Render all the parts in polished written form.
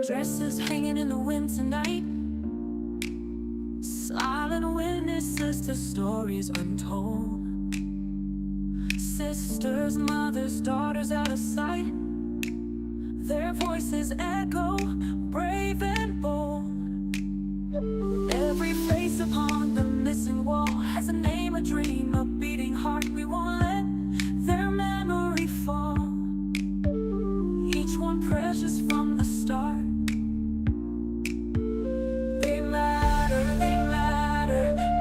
Dresses hanging in the wind tonight, silent witnesses to stories untold. Sisters, mothers, daughters out of sight, their voices echo, brave and bold. Every face upon the missing wall has a name, a dream, a beating heart. We won't let their memory fall. Each one precious from the start. They matter,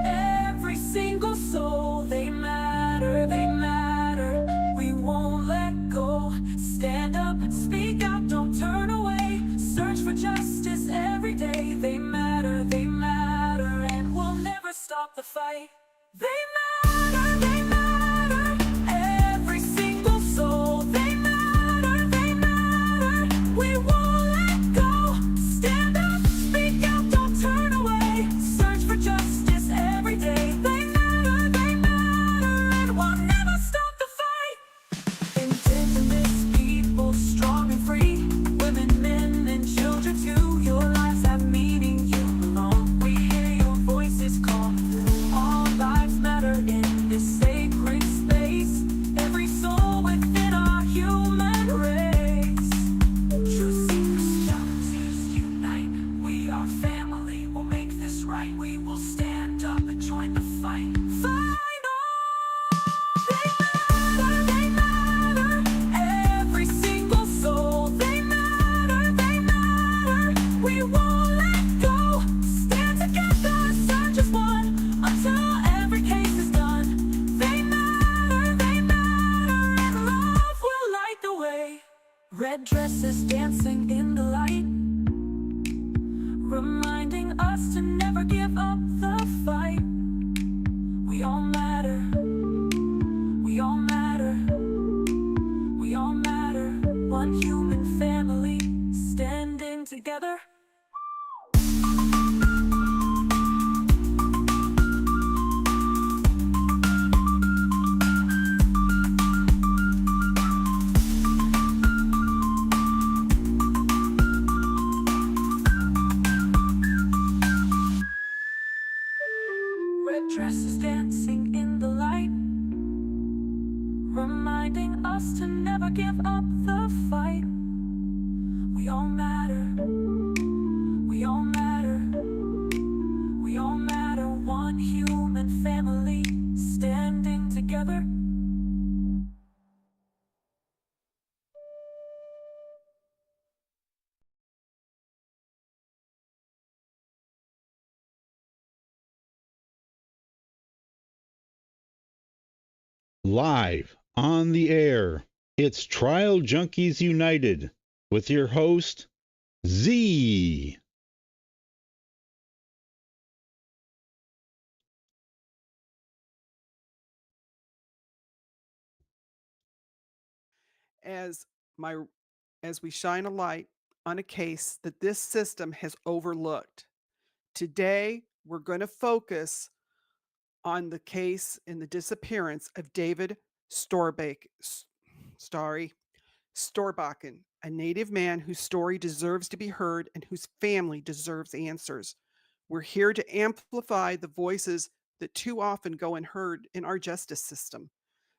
every single soul. They matter, we won't let go. Stand up, speak out, don't turn away. Search for justice every day. They matter, and we'll never stop the fight. They matter, every single soul. They matter, we won't let go. Stand up, speak out, don't turn away. Search for justice every day. They matter, and we'll never stop the fight. Indigenous people, strong and free, women, men, and children too. Your lives have meaning, you belong. We hear your voices call. All lives matter in this sacred space. Every soul within our human race. True seekers, junkies, unite. We are family, we'll make this right. We will stand up and join the fight. Fight on! They matter, every single soul. They matter, we won't let go. Stand together, search as one, until every case is done. They matter, and love will light the way. Red dresses dancing in the light, reminding us to never give up the fight. We all matter, we all matter, we all matter. One human family, standing together. Red dresses dancing in the light, reminding us to never give up the fight. We all matter, we all matter, we all matter. One human family, standing together. Live on the air, it's Trial Junkies United with your host, Z. As we shine a light on a case that this system has overlooked. Today, we're going to focus on the case in the disappearance of David Storbakken, a Native man whose story deserves to be heard and whose family deserves answers. We're here to amplify the voices that too often go unheard in our justice system.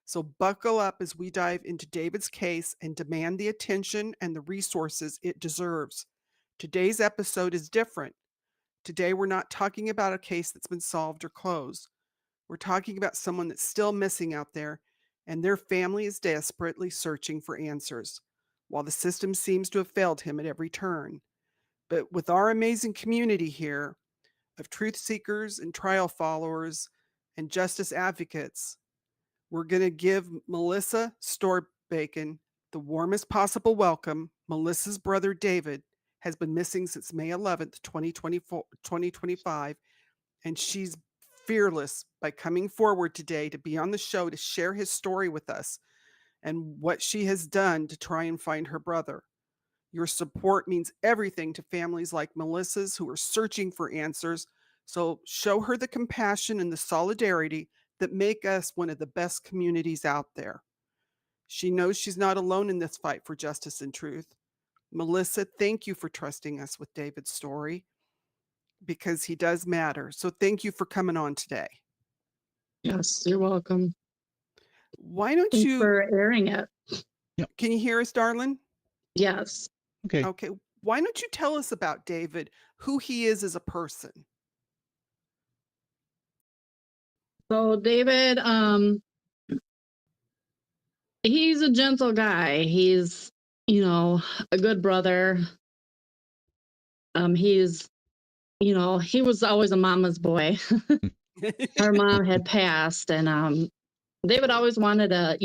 So buckle up as we dive into David's case and demand the attention and the resources it deserves. Today's episode is different. Today, we're not talking about a case that's been solved or closed. We're talking about someone that's still missing out there, and their family is desperately searching for answers, while the system seems to have failed him at every turn. But with our amazing community here of truth seekers and trial followers and justice advocates, we're going to give Melissa Storbakken the warmest possible welcome. Melissa's brother, David, has been missing since May 11th, 2025, and she's fearless by coming forward today to be on the show to share his story with us and what she has done to try and find her brother. Your support means everything to families like Melissa's who are searching for answers, so show her the compassion and the solidarity that make us one of the best communities out there. She knows she's not alone in this fight for justice and truth. Melissa, thank you for trusting us with David's story because he does matter. So thank you for coming on today. Yes, you're welcome. Why don't Thanks you, for airing it. can you hear us, darling? Yes. Okay. Okay. Why don't you tell us about David, who he is as a person? So David, he's a gentle guy. He's, a good brother. He's, he was always a mama's boy. Her mom had passed, and David always wanted to,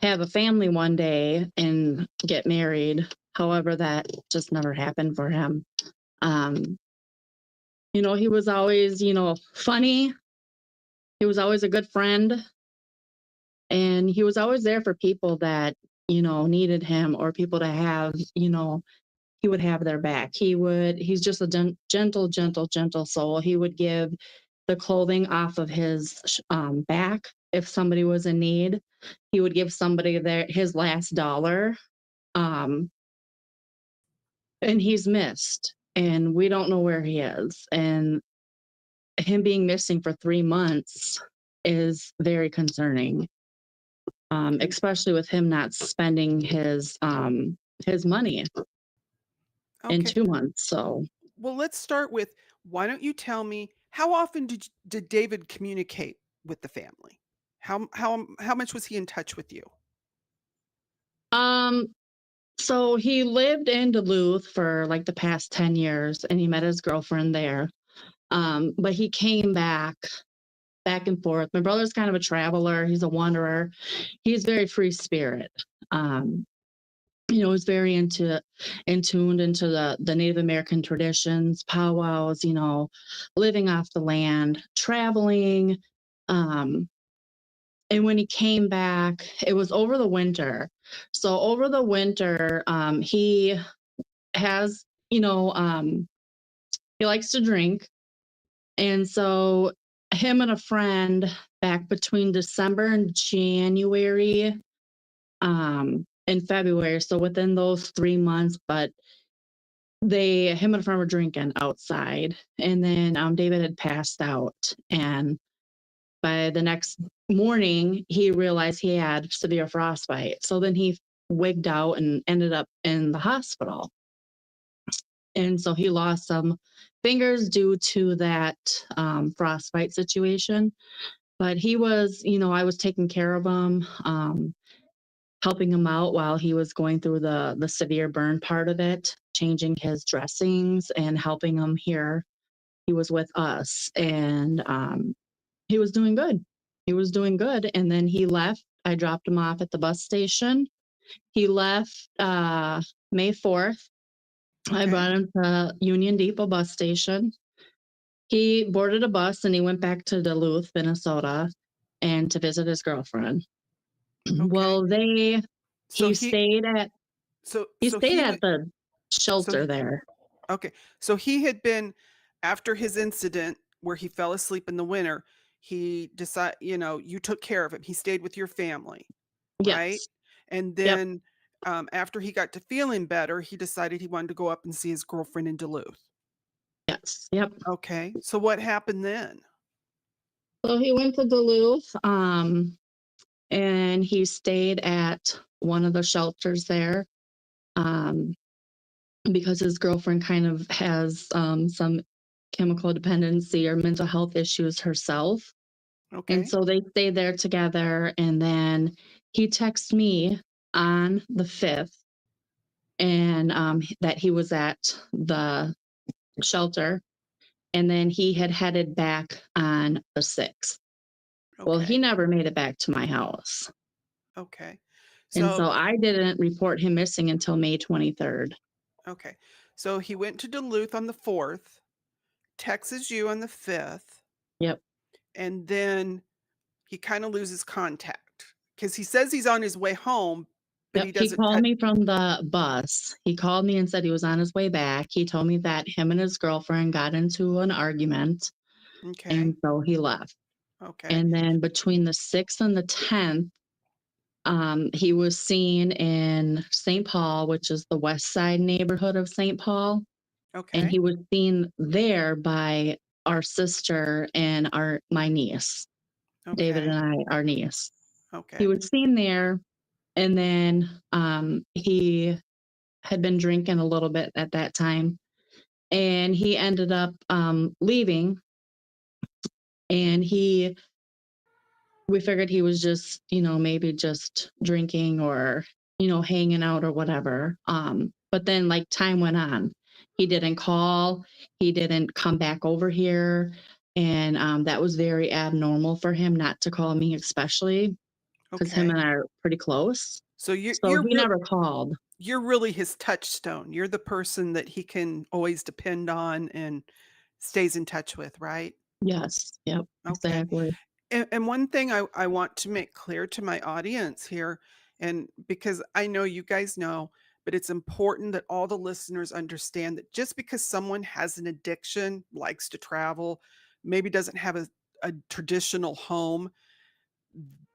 have a family one day and get married. However, that just never happened for him. He was always, funny. He was always a good friend. And he was always there for people that, needed him or people to have, he would have their back. He's just a gentle soul. He would give the clothing off of his back if somebody was in need. He would give somebody his last dollar. And he's missed and we don't know where he is. And him being missing for 3 months is very concerning. Especially with him not spending his money in 2 months. So, Well, let's start with, why don't you tell me, how often did David communicate with the family? How much was he in touch with you? so he lived in Duluth for like the past 10 years and he met his girlfriend there. But he came back and forth. My brother's kind of a traveler. He's a wanderer. He's very free spirit. He's very in tuned into the Native American traditions, powwows, living off the land, traveling. And when he came back, it was over the winter. So over the winter, he has, he likes to drink. And so him and a friend back between December and January, in February, so within those 3 months, but him and a friend were drinking outside, and then David had passed out, and by the next morning, he realized he had severe frostbite. So then he wigged out and ended up in the hospital. And so he lost some fingers due to that frostbite situation. But he was, I was taking care of him, helping him out while he was going through the severe burn part of it, changing his dressings and helping him here. He was with us and he was doing good. He was doing good. And then he left. I dropped him off at the bus station. He left May 4th. I brought him to Union Depot bus station. He boarded a bus and he went back to Duluth, Minnesota, and to visit his girlfriend. Well, he stayed at the shelter there. Okay. So he had been, after his incident where he fell asleep in the winter, he decided, you took care of him. He stayed with your family, right? Yes. And then after he got to feeling better, he decided he wanted to go up and see his girlfriend in Duluth. Yes. Yep. Okay. So what happened then? So he went to Duluth, and he stayed at one of the shelters there, because his girlfriend kind of has some chemical dependency or mental health issues herself. Okay. And so they stayed there together. And then he texted me on the 5th and that he was at the shelter. And then he had headed back on the 6th. Well, he never made it back to my house. Okay. And so I didn't report him missing until May 23rd. Okay. So he went to Duluth on the 4th, texts you on the 5th. Yep. And then he kind of loses contact because he says he's on his way home, but he doesn't. He called me from the bus. He called me and said he was on his way back. He told me that him and his girlfriend got into an argument. Okay. And so he left. Okay. And then between the 6th and the 10th, He was seen in St. Paul, which is the west side neighborhood of St. Paul. And Okay. he was seen there by our sister and my niece, David Okay. and I, our niece. He Okay. was seen there, and then he had been drinking a little bit at that time, and he ended up leaving. And we figured he was just, maybe just drinking or, hanging out or whatever. But then like time went on. He didn't call, he didn't come back over here. And that was very abnormal for him not to call me, especially because him Okay. and I are pretty close. So you're So you're he real never called. you're really his touchstone. You're the person that he can always depend on and stays in touch with, right? Yes. Yep. Okay. Exactly. And one thing I want to make clear to my audience here, and because I know you guys know, but it's important that all the listeners understand that just because someone has an addiction, likes to travel, maybe doesn't have a traditional home,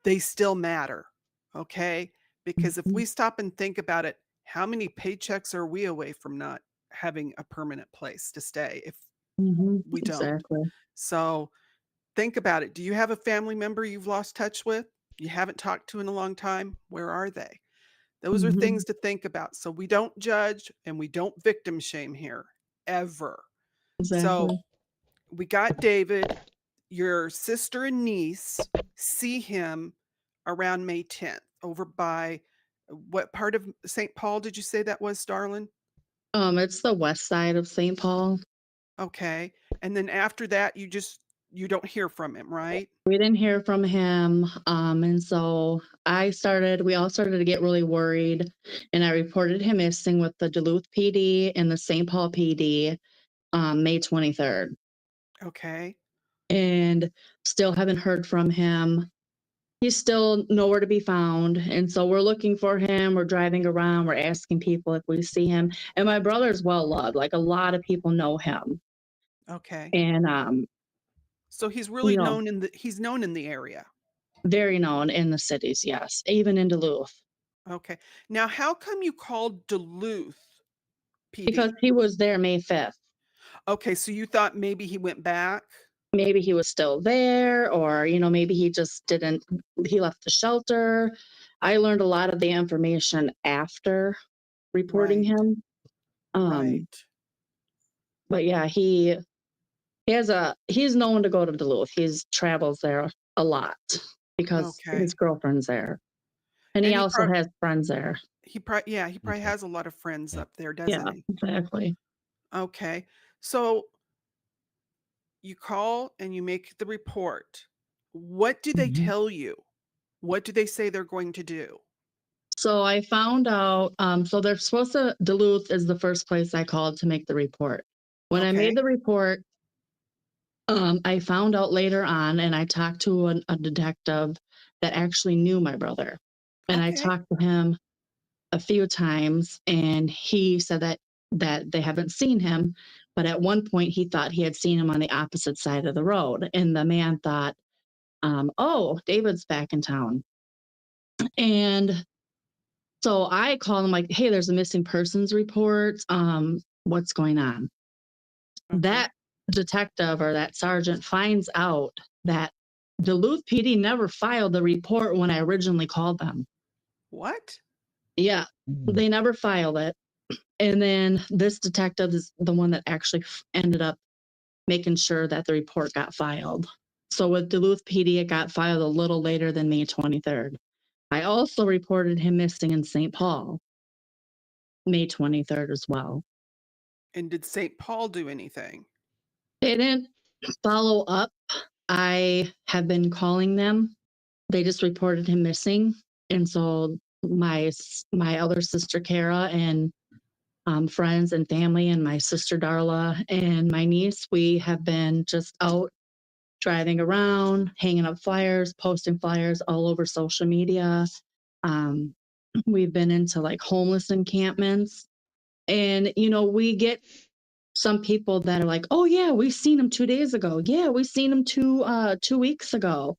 they still matter. Okay. Because if Mhm. we stop and think about it, how many paychecks are we away from not having a permanent place to stay if Mhm. we don't? Exactly. So, think about it. Do you have a family member you've lost touch with? You haven't talked to in a long time? Where are they? Those are Mhm. things to think about. So we don't judge and we don't victim shame here ever. So Exactly. we got David, your sister and niece see him around May 10th over by what part of St. Paul did you say that was, darling? It's the west side of St. Paul. Okay. And then after that, you don't hear from him, right? We didn't hear from him. And so we all started to get really worried. And I reported him missing with the Duluth PD and the St. Paul PD May 23rd. Okay. And still haven't heard from him. He's still nowhere to be found. And so we're looking for him. We're driving around. We're asking people if we see him. And my brother's well loved. Like a lot of people know him. Okay. And, So he's you really know, he's known in the area. very known in the cities. Yes. Even in Duluth. Okay. Now, how come you called Duluth Because PD? he was there May 5th. Okay, so you thought maybe he went back? Maybe he was still there, or, maybe he just didn't, he left the shelter. I learned a lot of the information after reporting Right. him. Um, Right. but yeah, he's known to go to Duluth. He's travels there a lot because his Okay. girlfriend's there. And he And also has friends there. he probably has a lot of friends up there, Yeah, doesn't he? exactly. Okay. So you call and you make the report. What do they Mhm. tell you? What do they say they're going to do? So I found out, so they're supposed to, Duluth is the first place I called to make the report. When I made Okay. the report, I found out later on, and I talked to a detective that actually knew my brother. And I Okay. talked to him a few times, and he said that they haven't seen him, but at one point he thought he had seen him on the opposite side of the road. And the man thought, oh, David's back in town. And so I called him like, hey, there's a missing persons report. What's going on? Okay. That detective or that sergeant finds out that Duluth PD never filed the report when I originally called them. What? Yeah, Mm. they never filed it. And then this detective is the one that actually ended up making sure that the report got filed. So with Duluth PD, it got filed a little later than May 23rd. I also reported him missing in St. Paul, May 23rd as well. And did St. Paul do anything? They didn't follow up. I have been calling them. They just reported him missing. And so my other sister Kara and friends and family and my sister Darla and my niece, we have been just out driving around, hanging up flyers, posting flyers all over social media. Um, we've been into like homeless encampments. And, we get some people that are like, oh yeah, we seen him 2 days ago. Yeah, we seen him 2 weeks ago.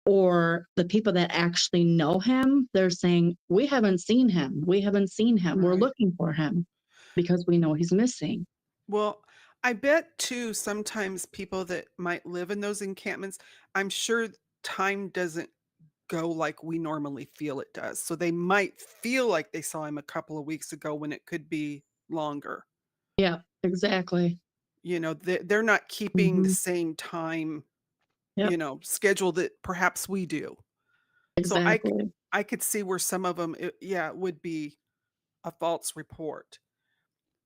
or the people that actually know him, they're saying, we haven't seen him. We haven't seen him. We're Right. looking for him because we know he's missing. Well, I bet too, sometimes people that might live in those encampments, I'm sure time doesn't go like we normally feel it does. So they might feel like they saw him a couple of weeks ago when it could be longer. Yeah, exactly. You know, they're not keeping the hmm same time, Yep, schedule that perhaps we do. So exactly. I could see where some of them, it would be a false report.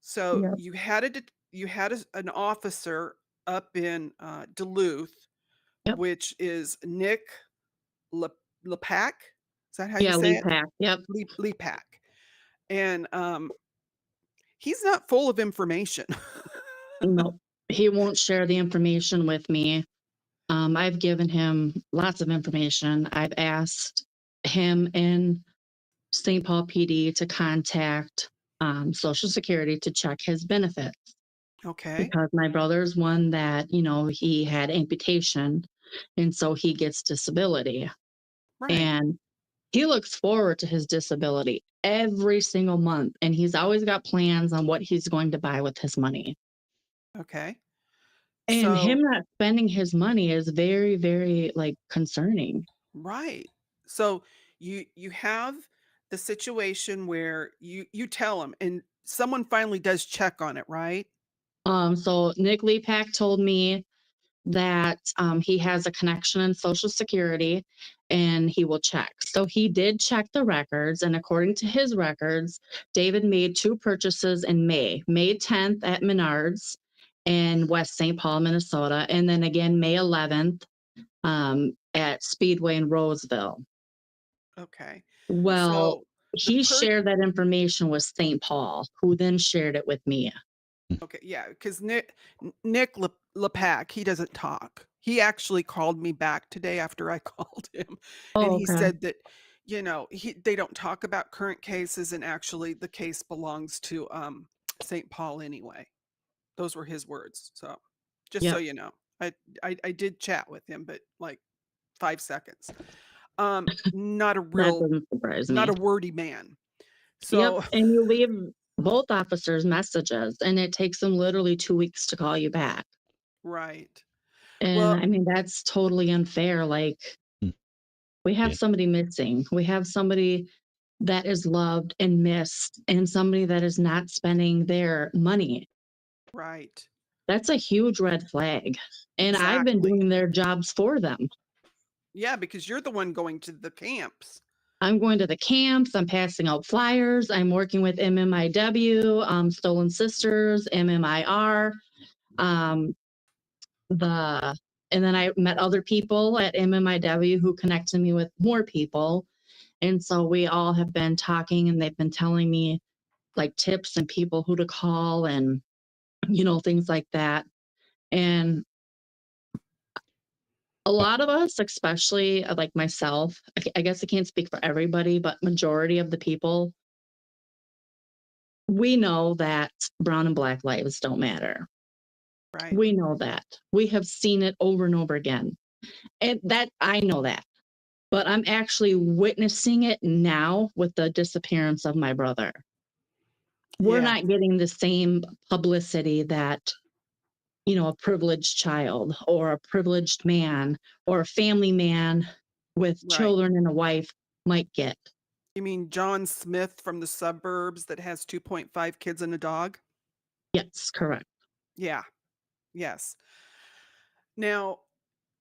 So Yep, you had an officer up in Duluth, yep. which is Nick Le, Lepak. Is that how you Yeah, say lead it? pack. Yep. Lepak. And he's not full of information. No, he won't share the information with me. I've given him lots of information. I've asked him and St. Paul PD to contact Social Security to check his benefits Okay. because my brother's one that, he had amputation and so he gets disability. Right. And he looks forward to his disability every single month. And he's always got plans on what he's going to buy with his money. Okay. And So him not spending his money is very, very concerning. right. So you have the situation where you tell him and someone finally does check on it, right? So Nick Lepak told me that he has a connection in Social Security and he will check. So he did check the records. And according to his records, David made 2 purchases in May 10th at Menards in West St. Paul, Minnesota, and then again May 11th at Speedway in Roseville. Okay. Well, So the he shared that information with St. Paul, who then shared it with me. okay, yeah, because Nick Lepak, he doesn't talk. He actually called me back today after I called him, and Oh, he okay. said that, they don't talk about current cases, and actually the case belongs to St. Paul anyway. Those were his words. So just so Yep. you know, I did chat with him, but like 5 seconds. Not a That real, doesn't surprise not me. a wordy man. Yep. So And you leave both officers messages, and it takes them literally 2 weeks to call you back. right. And Well, I mean, that's totally unfair. Hmm. We have Yeah. somebody missing, we have somebody that is loved and missed, and somebody that is not spending their money. right. That's a huge red flag. And I've been Exactly. doing their jobs for them. Yeah, because you're the one going to the camps. I'm going to the camps, I'm passing out flyers, I'm working with MMIW, Stolen Sisters, MMIR, um, and then I met other people at MMIW who connected me with more people. And so we all have been talking and they've been telling me tips and people who to call and, things like that. And a lot of us, especially like myself, I guess I can't speak for everybody, but majority of the people, we know that brown and black lives don't matter. Right. We know that. We have seen it over and over again. And that I know that. But I'm actually witnessing it now with the disappearance of my brother. We're Yeah. not getting the same publicity that, a privileged child or a privileged man or a family man with Right. children and a wife might get. You mean John Smith from the suburbs that has 2.5 kids and a dog? Yes, correct. Yeah. Yes. Now,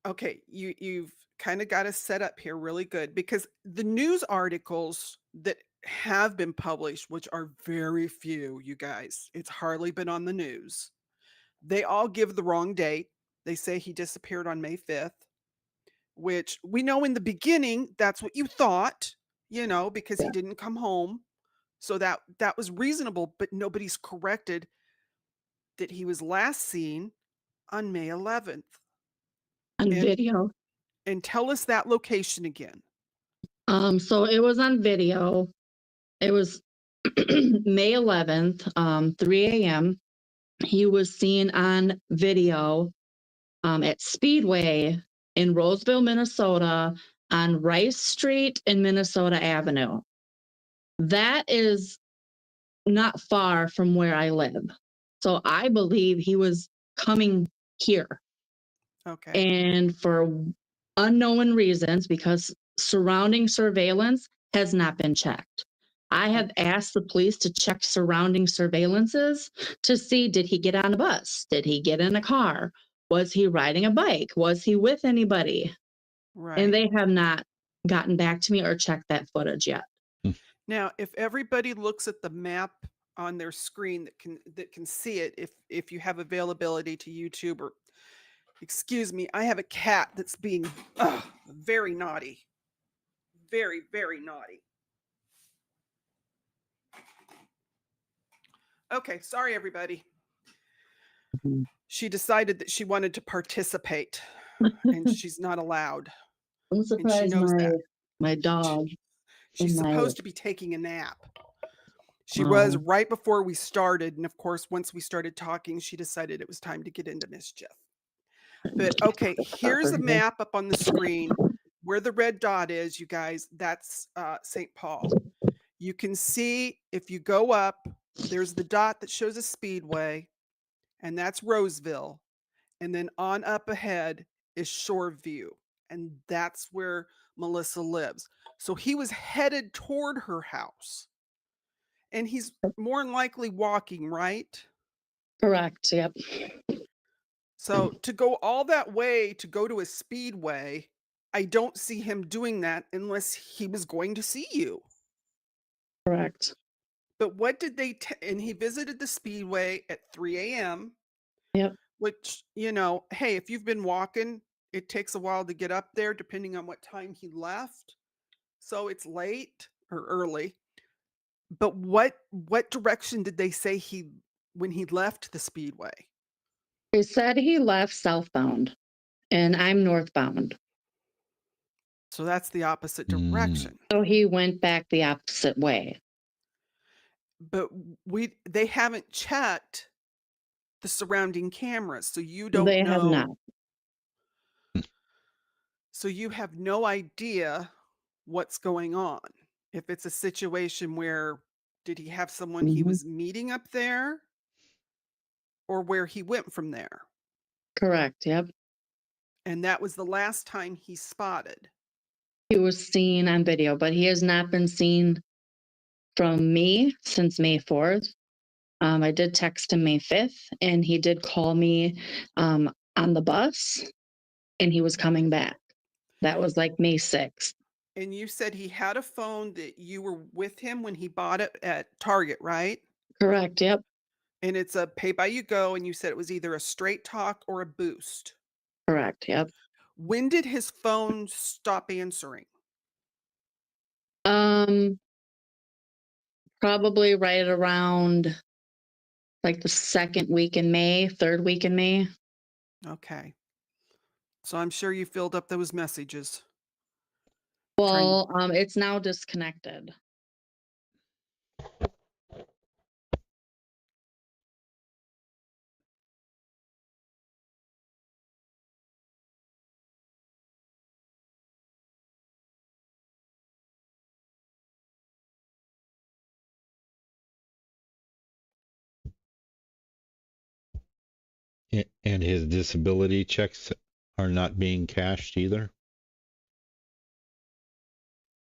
okay, you've kind of got us set up here really good because the news articles that have been published, which are very few, you guys, it's hardly been on the news. They all give the wrong date. They say he disappeared on May 5th, which we know in the beginning that's what you thought, because he Yeah. didn't come home. So that was reasonable, but nobody's corrected that he was last seen on May 11th. On And video. tell us that location again. So it was on video. It was May 11th, 3 a.m. He was seen on video at Speedway in Roseville, Minnesota, on Rice Street and Minnesota Avenue. That is not far from where I live. So I believe he was coming here. Okay. And for unknown reasons, because surrounding surveillance has not been checked. I have asked the police to check surrounding surveillances to see, did he get on a bus? Did he get in a car? Was he riding a bike? Was he with anybody? Right. And they have not gotten back to me or checked that footage yet. Now, if everybody looks at the map on their screen that can see it, if you have availability to YouTube or excuse me, I have a cat that's being very naughty. Very, very naughty. Okay, sorry everybody. Mhm. She decided that she wanted to participate and she's not allowed. I'm And she surprised knows that. my dog. She's and my- supposed to be taking a nap. She was right before we started, and of course, once we started talking, she decided it was time to get into mischief. But okay, here's a map up on the screen where the red dot is, you guys. That's St. Paul. You can see if you go up, there's the dot that shows a speedway, and that's Roseville. And then on up ahead is Shoreview, and that's where Melissa lives. So he was headed toward her house. And he's more than likely walking, right? Correct. Yep. So to go all that way to go to a speedway, I don't see him doing that unless he was going to see you. Correct. But what did they and he visited the speedway at 3 a.m. Yep. Which, you know, hey, if you've been walking, it takes a while to get up there depending on what time he left. So it's late or early. But what direction did they say when he left the speedway? They said he left southbound, and I'm northbound. So that's the opposite direction. So he went back the opposite way. But they haven't checked the surrounding cameras, so you don't They know. have not. So you have no idea what's going on. If it's a situation where did he have someone he Mhm. was meeting up there or where he went from there? Correct. Yep. And that was the last time he spotted. He was seen on video, but he has not been seen from me since May 4th. I did text him May 5th, and he did call me on the bus, and he was coming back. That was like May 6th. And you said he had a phone that you were with him when he bought it at Target, right? Correct. Yep. And it's a pay by you go, and you said it was either a straight talk or a boost. Correct. Yep. When did his phone stop answering? Probably right around like the second week in May, third week in May. Okay. So I'm sure you filled up those messages. Well, it's now disconnected. And his disability checks are not being cashed either?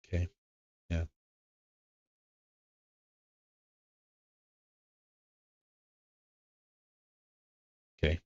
Okay. Yeah. Okay.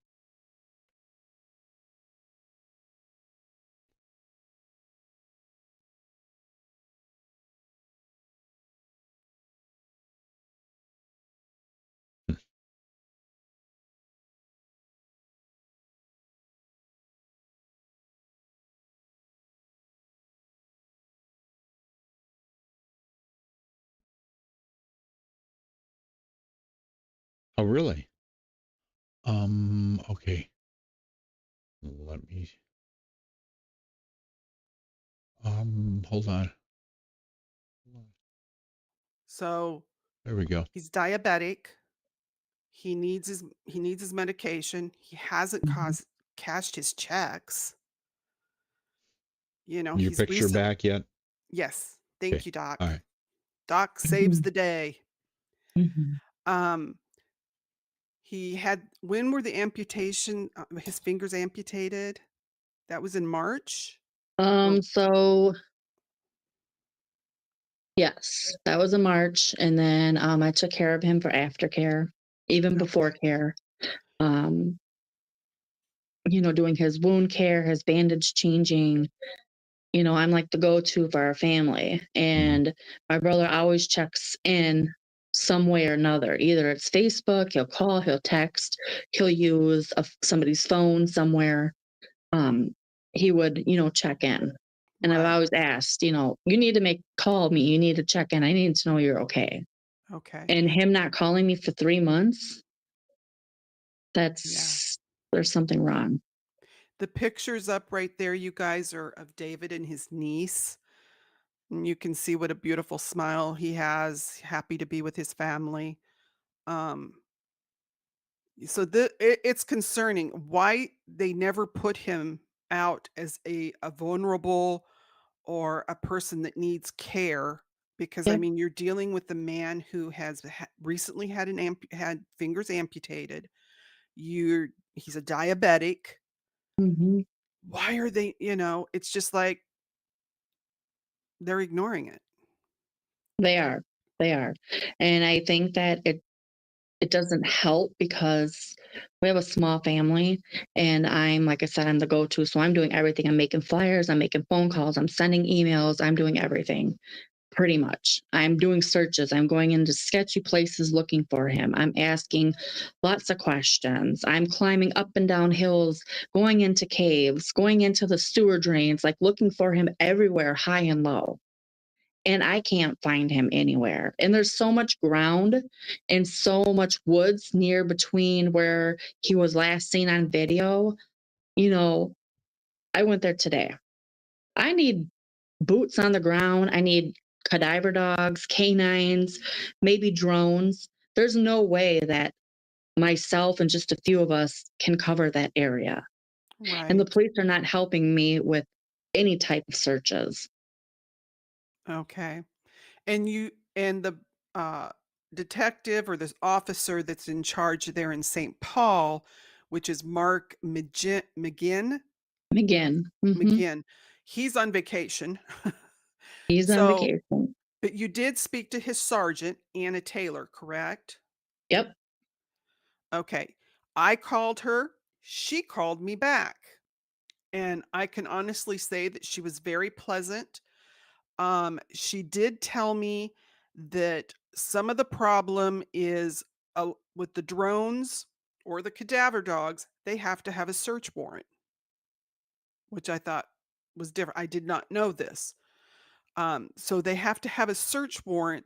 Oh, really? Okay. Let me, hold on. So There we go. he's diabetic. He needs his medication. He hasn't Mhm. cashed his checks. You know, Your he's picture recent. back yet? Yes. Okay. Thank you, All Doc. right. Doc saves Mhm, the day. mhm. Um, he had when were the amputation his fingers amputated? That was in March? Or So yes, that was in March, and then, I took care of him for aftercare, even before okay. care, um, doing his wound care, his bandage changing. I'm like the go-to for our family, Mhm. and my brother always checks in some way or another. Either it's Facebook, he'll call, he'll text, he'll use somebody's phone somewhere. Um, he would, check in. And I've Right. always asked, you need to call me, you need to check in. I need to know you're okay. Okay. And him not calling me for 3 months, Yeah. there's something wrong. The pictures up right there, you guys, are of David and his niece. And you can see what a beautiful smile he has, happy to be with his family. Um, so it's concerning why they never put him out as a vulnerable or a person that needs care, because I Yeah. mean you're dealing with a man who has recently had had fingers amputated. He's a diabetic. Hmm. Why are they, it's just like they're ignoring it. They are. They are. And I think that it doesn't help because we have a small family, and like I said, I'm the go-to. So I'm doing everything. I'm making flyers, I'm making phone calls, I'm sending emails, I'm doing everything pretty much. I'm doing searches. I'm going into sketchy places looking for him. I'm asking lots of questions. I'm climbing up and down hills, going into caves, going into the sewer drains, like looking for him everywhere, high and low. And I can't find him anywhere. And there's so much ground and so much woods near between where he was last seen on video. You know, I went there today. I need boots on the ground. I need cadaver dogs, canines, maybe drones. There's no way that myself and just a few of us can cover that area. And the Right. police are not helping me with any type of searches. Okay. And the uh, detective or this officer that's in charge there in St. Paul, which is Mark Again, McGinn, he's on vacation. he's on So, vacation. but you did speak to his sergeant, Anna Taylor, correct? Yep. Okay. I called her. She called me back. And I can honestly say that she was very pleasant. She did tell me that some of the problem is with the drones or the cadaver dogs, they have to have a search warrant, which I thought was different. I did not know this. So they have to have a search warrant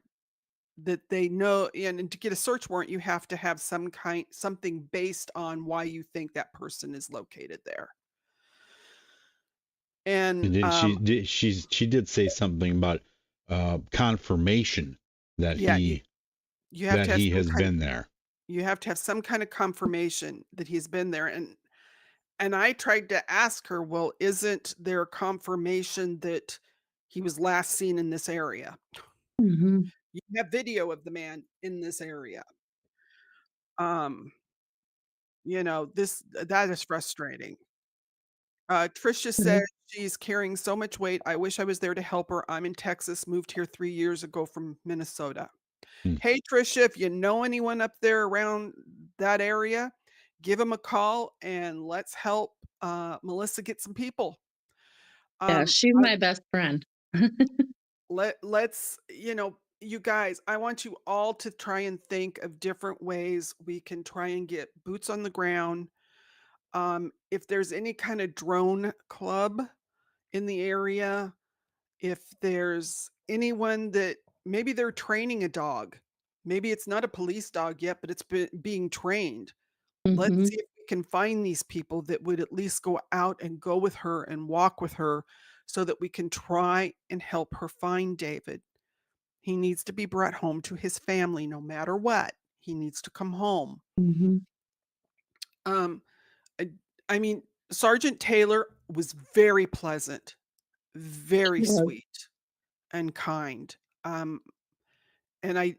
that they know, and to get a search warrant, you have to have something based on why you think that person is located there. And And then she did say something about confirmation that yeah, you have to have he some has kind been there. you have to have some kind of confirmation that he's been there, and I tried to ask her, "Well, isn't there confirmation that he was last seen in this area? Mhm. You have video of the man in this area." Um, that is frustrating. Trisha said Mhm. she's carrying so much weight. I wish I was there to help her. I'm in Texas, moved here 3 years ago from Minnesota. Hmm. Hey, Trisha, if you know anyone up there around that area, give them a call and let's help Melissa get some people. Yeah, Um, she's I, my best friend. let's, you guys, I want you all to try and think of different ways we can try and get boots on the ground. If there's any kind of drone club in the area, if there's anyone that maybe they're training a dog, maybe it's not a police dog yet, but it's being trained. Let's Mhm. see if we can find these people that would at least go out and go with her and walk with her so that we can try and help her find David. He needs to be brought home to his family no matter what. He needs to come home. Mhm. Um, I, I mean, Sergeant Taylor was very pleasant. very was. sweet and kind. Um, and I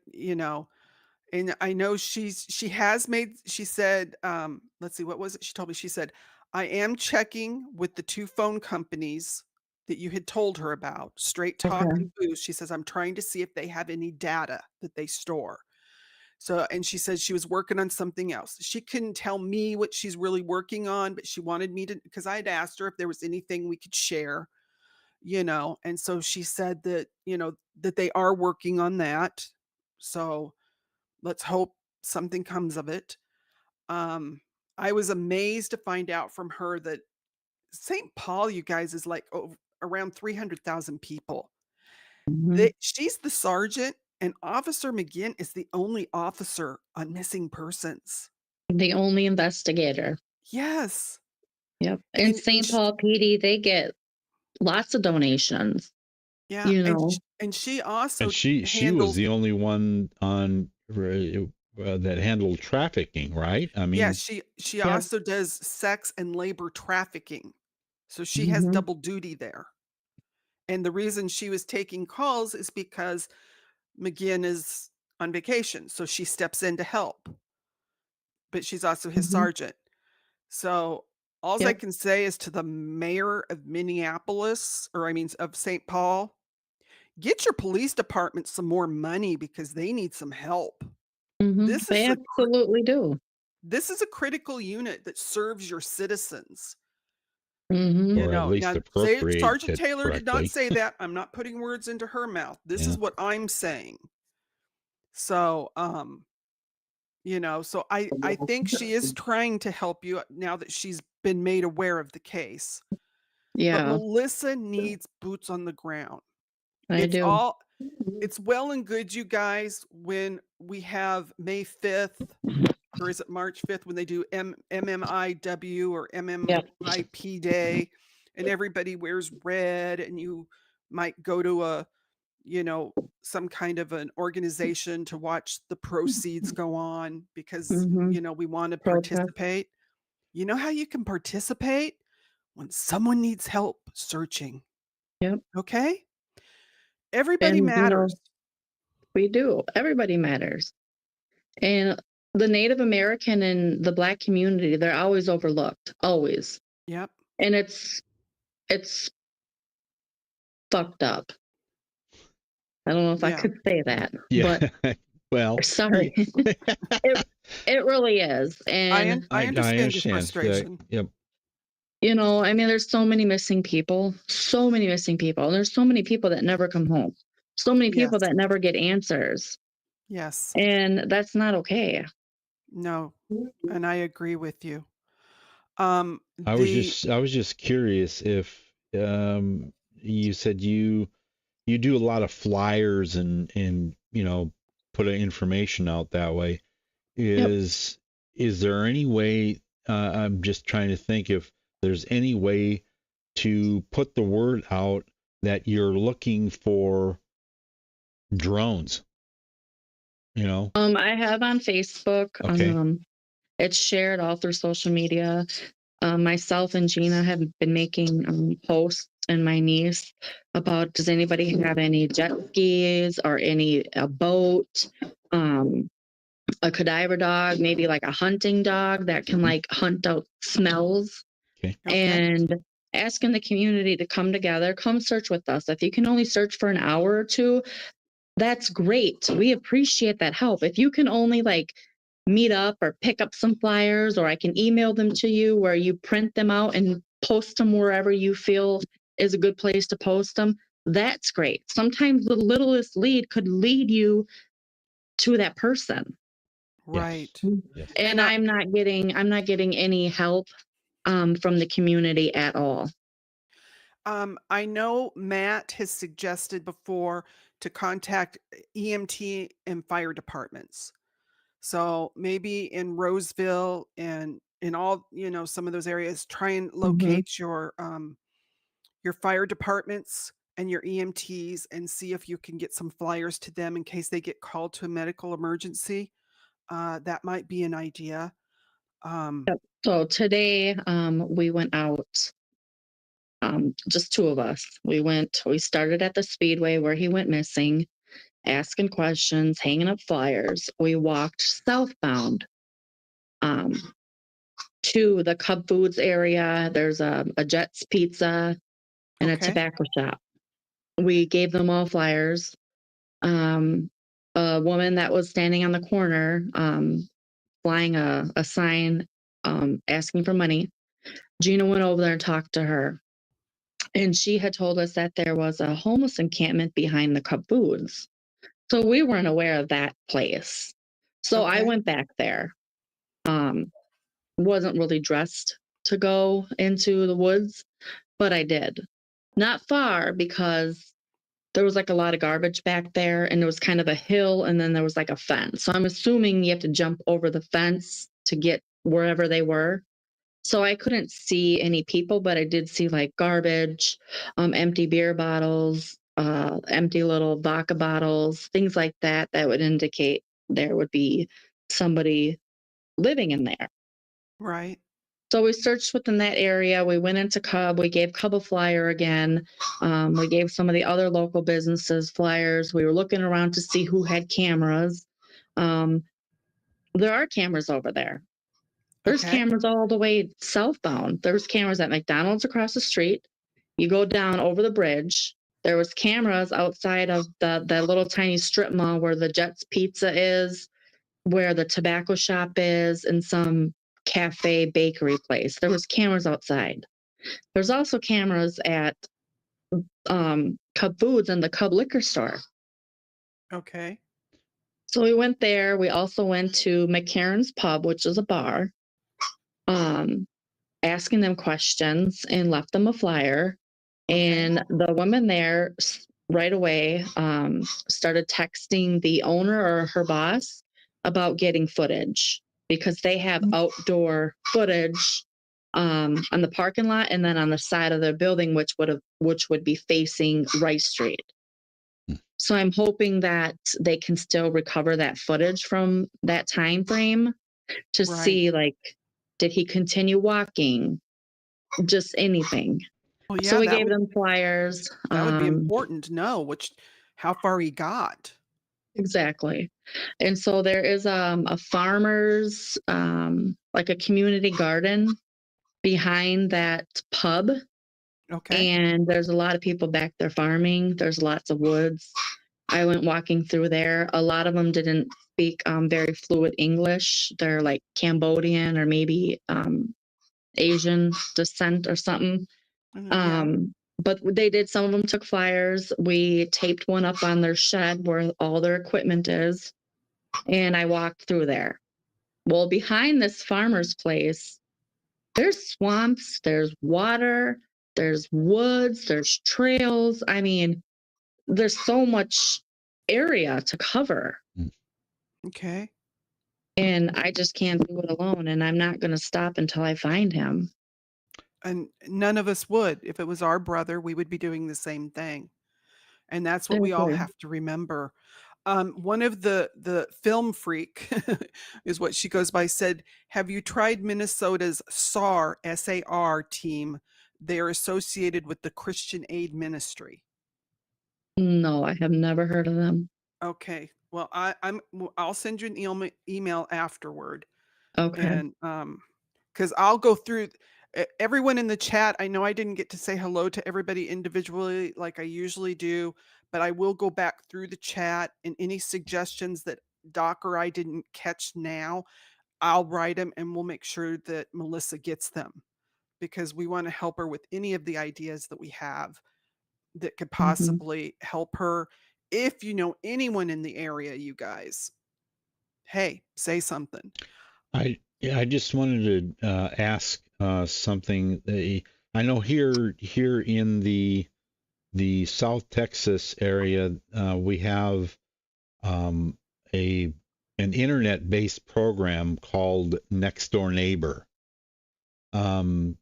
know she has made she said, let's see, what was it she told me? She said, "I am checking with the 2 phone companies that you had told her about, Straight Talk Okay. and Boost." She says, "I'm trying to see if they have any data that they store." So and she said she was working on something else. She couldn't tell me what she's really working on, but she wanted me to, because I had asked her if there was anything we could share, and so she said that, that they are working on that. So let's hope something comes of it. Um, I was amazed to find out from her that St. Paul, you guys, is like around 300,000 people. Mhm. She's the sergeant, and Officer McGinn is the only officer on missing persons. The only investigator. Yes. Yep. And And St. Paul PD, they get lots of donations, yeah, you know. and she And also she was handles. the only one on that handled trafficking, right? I Yeah, mean, she Yep. also does sex and labor trafficking. So she has Mhm. double duty there. And the reason she was taking calls is because McGinn is on vacation, so she steps in to help, but she's also his Mhm. sergeant. So alls I Yep. can say is to the mayor of Minneapolis, or I mean of St. Paul, get your police department some more money because they need some help. Mhm. This They is a absolutely do. this is a critical unit that serves your citizens. Mhm. or at least Now say appropriate Sergeant it Taylor did not correctly. say that. I'm not putting words into her mouth. This Yeah. is what I'm saying. So, so I think she is trying to help you now that she's been made aware of the case. But Yeah, Melissa needs boots on the ground. I It's do. all it's well and good, you guys, when we have May 5th, or is it March 5th when they do MMIW or Yep. MMIP day, and everybody wears red, and you might go to you know, some kind of an organization to watch the proceeds go on because, Mhm. we want to Protest. participate. You know how you can participate? When someone needs help searching, Yep. okay? Everybody And, matters. we do. Everybody matters. And the Native American and the Black community, they're always overlooked, always. Yep. And it's fucked up. I don't know if I Yeah. could say that, Yeah. but Well, sorry. It it really is. And, I I understand your understand. frustration. Yep. I mean, there's so many missing people, so many missing people. And there's so many people that never come home. So many people Yes. that never get answers. Yes. And that's not okay. No, and I agree with you. I was just curious if you said you do a lot of flyers and put information out that way. Yep. Is there any way, I'm just trying to think if there's any way to put the word out that you're looking for drones, you know? I have on Facebook. Okay. It's shared all through social media. Myself and Gina have been making posts, and my niece, about, does anybody have any jet skis or any a boat, um, a cadaver dog, maybe like a hunting dog that can like hunt out smells, Okay. Okay. and asking the community to come together, come search with us. If you can only search for an hour or two, that's great. We appreciate that help. If you can only like meet up or pick up some flyers, or I can email them to you where you print them out and post them wherever you feel is a good place to post them, that's great. Sometimes the littlest lead could lead you to that person. Yes. Right. Yes. And And I'm not getting any help from the community at all. I know Matt has suggested before to contact EMT and fire departments. So maybe in Roseville and in all, some of those areas, try and Mhm. locate your fire departments and your EMTs and see if you can get some flyers to them in case they get called to a medical emergency. That might be an idea. Um, So today we went out just two of us. We started at the Speedway where he went missing, asking questions, hanging up flyers. We walked southbound to the Cub Foods area. There's a Jet's Pizza and a Okay. tobacco shop. We gave them all flyers. A woman that was standing on the corner, flying a sign, asking for money. Gina went over there and talked to her. And she had told us that there was a homeless encampment behind the Cub Foods. So we weren't aware of that place. So I Okay. went back there. Wasn't really dressed to go into the woods, but I did. Not far, because there was like a lot of garbage back there, and there was kind of a hill, and then there was like a fence. So I'm assuming you have to jump over the fence to get wherever they were. So I couldn't see any people, but I did see like garbage, empty beer bottles, empty little vodka bottles, things like that, that would indicate there would be somebody living in there. Right. So we searched within that area. We went into Cub. We gave Cub a flyer again. We gave some of the other local businesses flyers. We were looking around to see who had cameras. There are cameras over there. There's Okay. cameras all the way southbound. There's cameras at McDonald's across the street. You go down over the bridge. There was cameras outside of the little tiny strip mall where the Jet's Pizza is, where the tobacco shop is, and some cafe bakery place. There was cameras outside. There's also cameras at Cub Foods and the Cub liquor store. Okay. So we went there. We also went to McCarran's Pub, which is a bar, asking them questions, and left them a flyer. And the woman there right away started texting the owner or her boss about getting footage, because they have outdoor footage on the parking lot and then on the side of their building, which would be facing Rice Street. So I'm hoping that they can still recover that footage from that time frame to Right. see, like, did he continue walking? Just anything. Well, yeah, So we that gave would them flyers. that would be important to know how far he got. Exactly. And so there is a farmer's, like a community garden behind that pub. Okay. And there's a lot of people back there farming. There's lots of woods. I went walking through there. A lot of them didn't speak very fluent English. They're like Cambodian or maybe Asian descent or something. Yeah. But they did, some of them took flyers. We taped one up on their shed where all their equipment is. And I walked through there. Well, behind this farmer's place, there's swamps, there's water, there's woods, there's trails. I mean, there's so much area to cover. Okay. And I just can't do it alone. And I'm not going to stop until I find him. And none of us would. If it was our brother, we would be doing the same thing. And that's what we all Okay. have to remember. One of the film freak is what she goes by, said, have you tried Minnesota's SAR, S-A-R team? They're associated with the Christian Aid Ministry. No, I have never heard of them. Okay. Well, I'll send you an email afterward. Okay. And because I'll go through everyone in the chat. I know I didn't get to say hello to everybody individually like I usually do, but I will go back through the chat, and any suggestions that Doc or I didn't catch now, I'll write them, and we'll make sure that Melissa gets them, because we want to help her with any of the ideas that we have that could possibly help her. If you know anyone in the area, you guys, hey, say something. I just wanted to ask something. I know here in the South Texas area, we have an internet-based program called Next Door Neighbor, and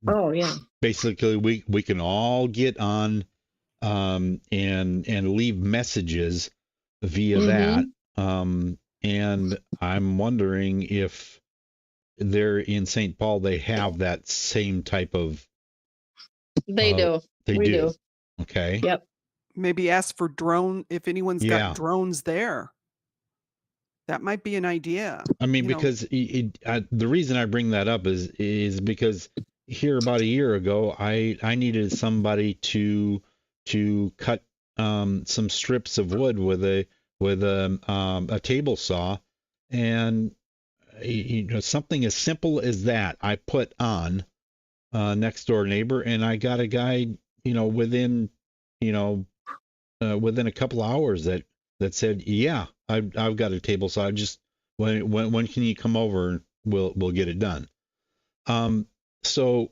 Oh, yeah. basically we can all get on and leave messages via that. And I'm wondering if they're in St. Paul, they have that same type of They do. They We do. do. Okay. Yep. Maybe ask for drone if anyone's Yeah. got drones there. That might be an idea. I mean, You know, because the reason I bring that up is because here about a year ago, I needed somebody to cut some strips of wood with a table saw, and something as simple as that I put on next door neighbor, and I got a guy within within a couple hours that said, yeah, I've got a table saw. Just when can you come over and we'll get it done. So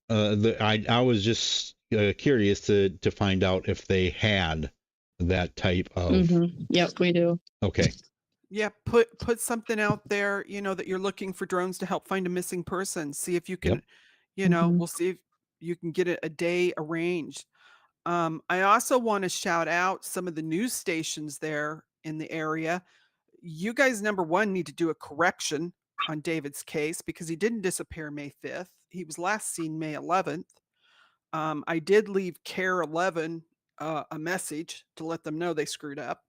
I was just curious to find out if they had that type of. Yep, we do. Okay. yeah, put something out there, that you're looking for drones to help find a missing person. See if you can, Mhm. we'll see if you can get a day arranged. I also want to shout out some of the news stations there in the area. You guys, number one, need to do a correction on David's case because he didn't disappear May 5th. He was last seen May 11th. I did leave Care 11 a message to let them know they screwed up.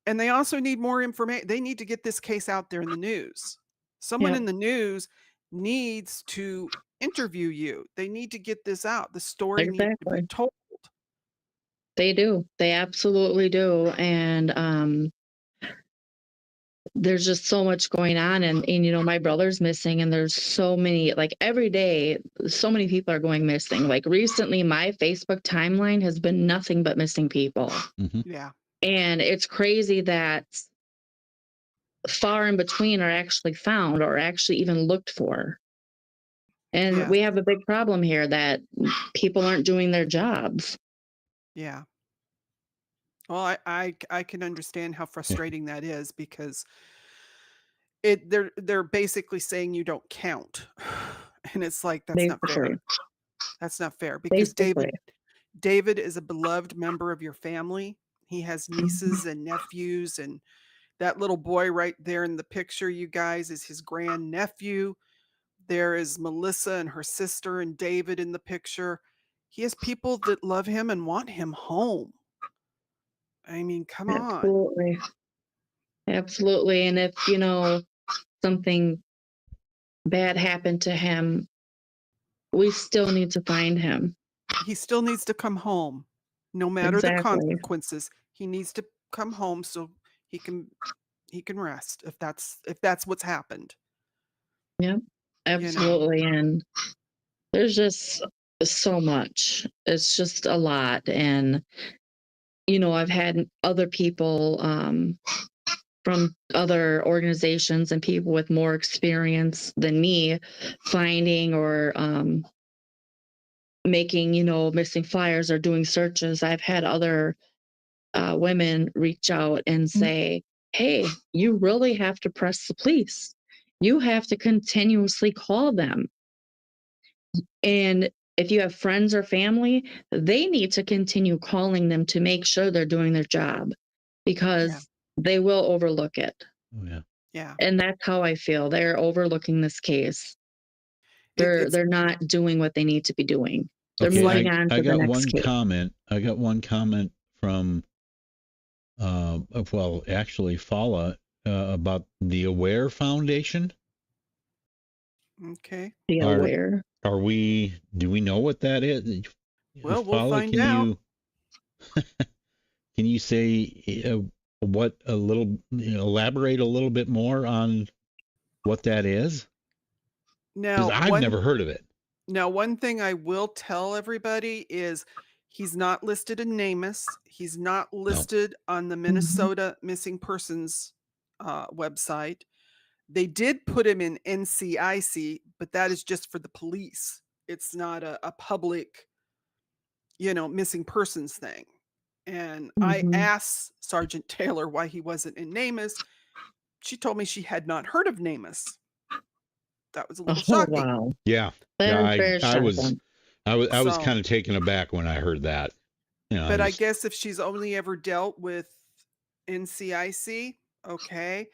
And they also need more information. They need to get this case out there in the news. Someone Yep. in the news needs to interview you. They need to get this out. The story needs to be Exactly. told. They do. They absolutely do. And there's just so much going on, and my brother's missing, and there's so many, like every day, so many people are going missing. Like recently, my Facebook timeline has been nothing but missing people. Mm-hmm. Yeah. And it's crazy that far in between are actually found or actually even looked for. And Yes. we have a big problem here that people aren't doing their jobs. Yeah. Well, I can understand how frustrating that is because they're basically saying you don't count. And it's like that's not fair. Basically. That's not fair because Basically. David is a beloved member of your family. He has nieces and nephews, and that little boy right there in the picture, you guys, is his grandnephew. There is Melissa and her sister and David in the picture. He has people that love him and want him home. I mean, come on. Absolutely. Absolutely. And if, something bad happened to him, we still need to find him. He still needs to come home. No matter the Exactly. consequences, he needs to come home so he can rest if that's what's happened. Yep. Absolutely. And there's just so much. It's just a lot. And, I've had other people from other organizations and people with more experience than me finding or making, missing flyers or doing searches. I've had other women reach out and say, hey, you really have to press the police. You have to continuously call them. And if you have friends or family, they need to continue calling them to make sure they're doing their job because they will overlook it. Oh, yeah. Yeah. And that's how I feel. They're overlooking this case. They're not doing what they need to be doing. They're moving on to the next case. I got one comment from actually Fala about the Aware Foundation. Okay. Be aware. Do we know what that is? Well, we'll Fala, find out. Can you say elaborate a little bit more on what that is? Now, I've never heard of it. Now, one thing I will tell everybody is he's not listed in NamUs. He's not listed on the Minnesota Missing Persons website. They did put him in NCIC, but that is just for the police. It's not a public, missing persons thing. And I asked Sergeant Taylor why he wasn't in NamUs. She told me she had not heard of NamUs. That was a little shocking. Wow. Yeah. I was kind of taken aback when I heard that. But I guess if she's only ever dealt with NCIC, okay.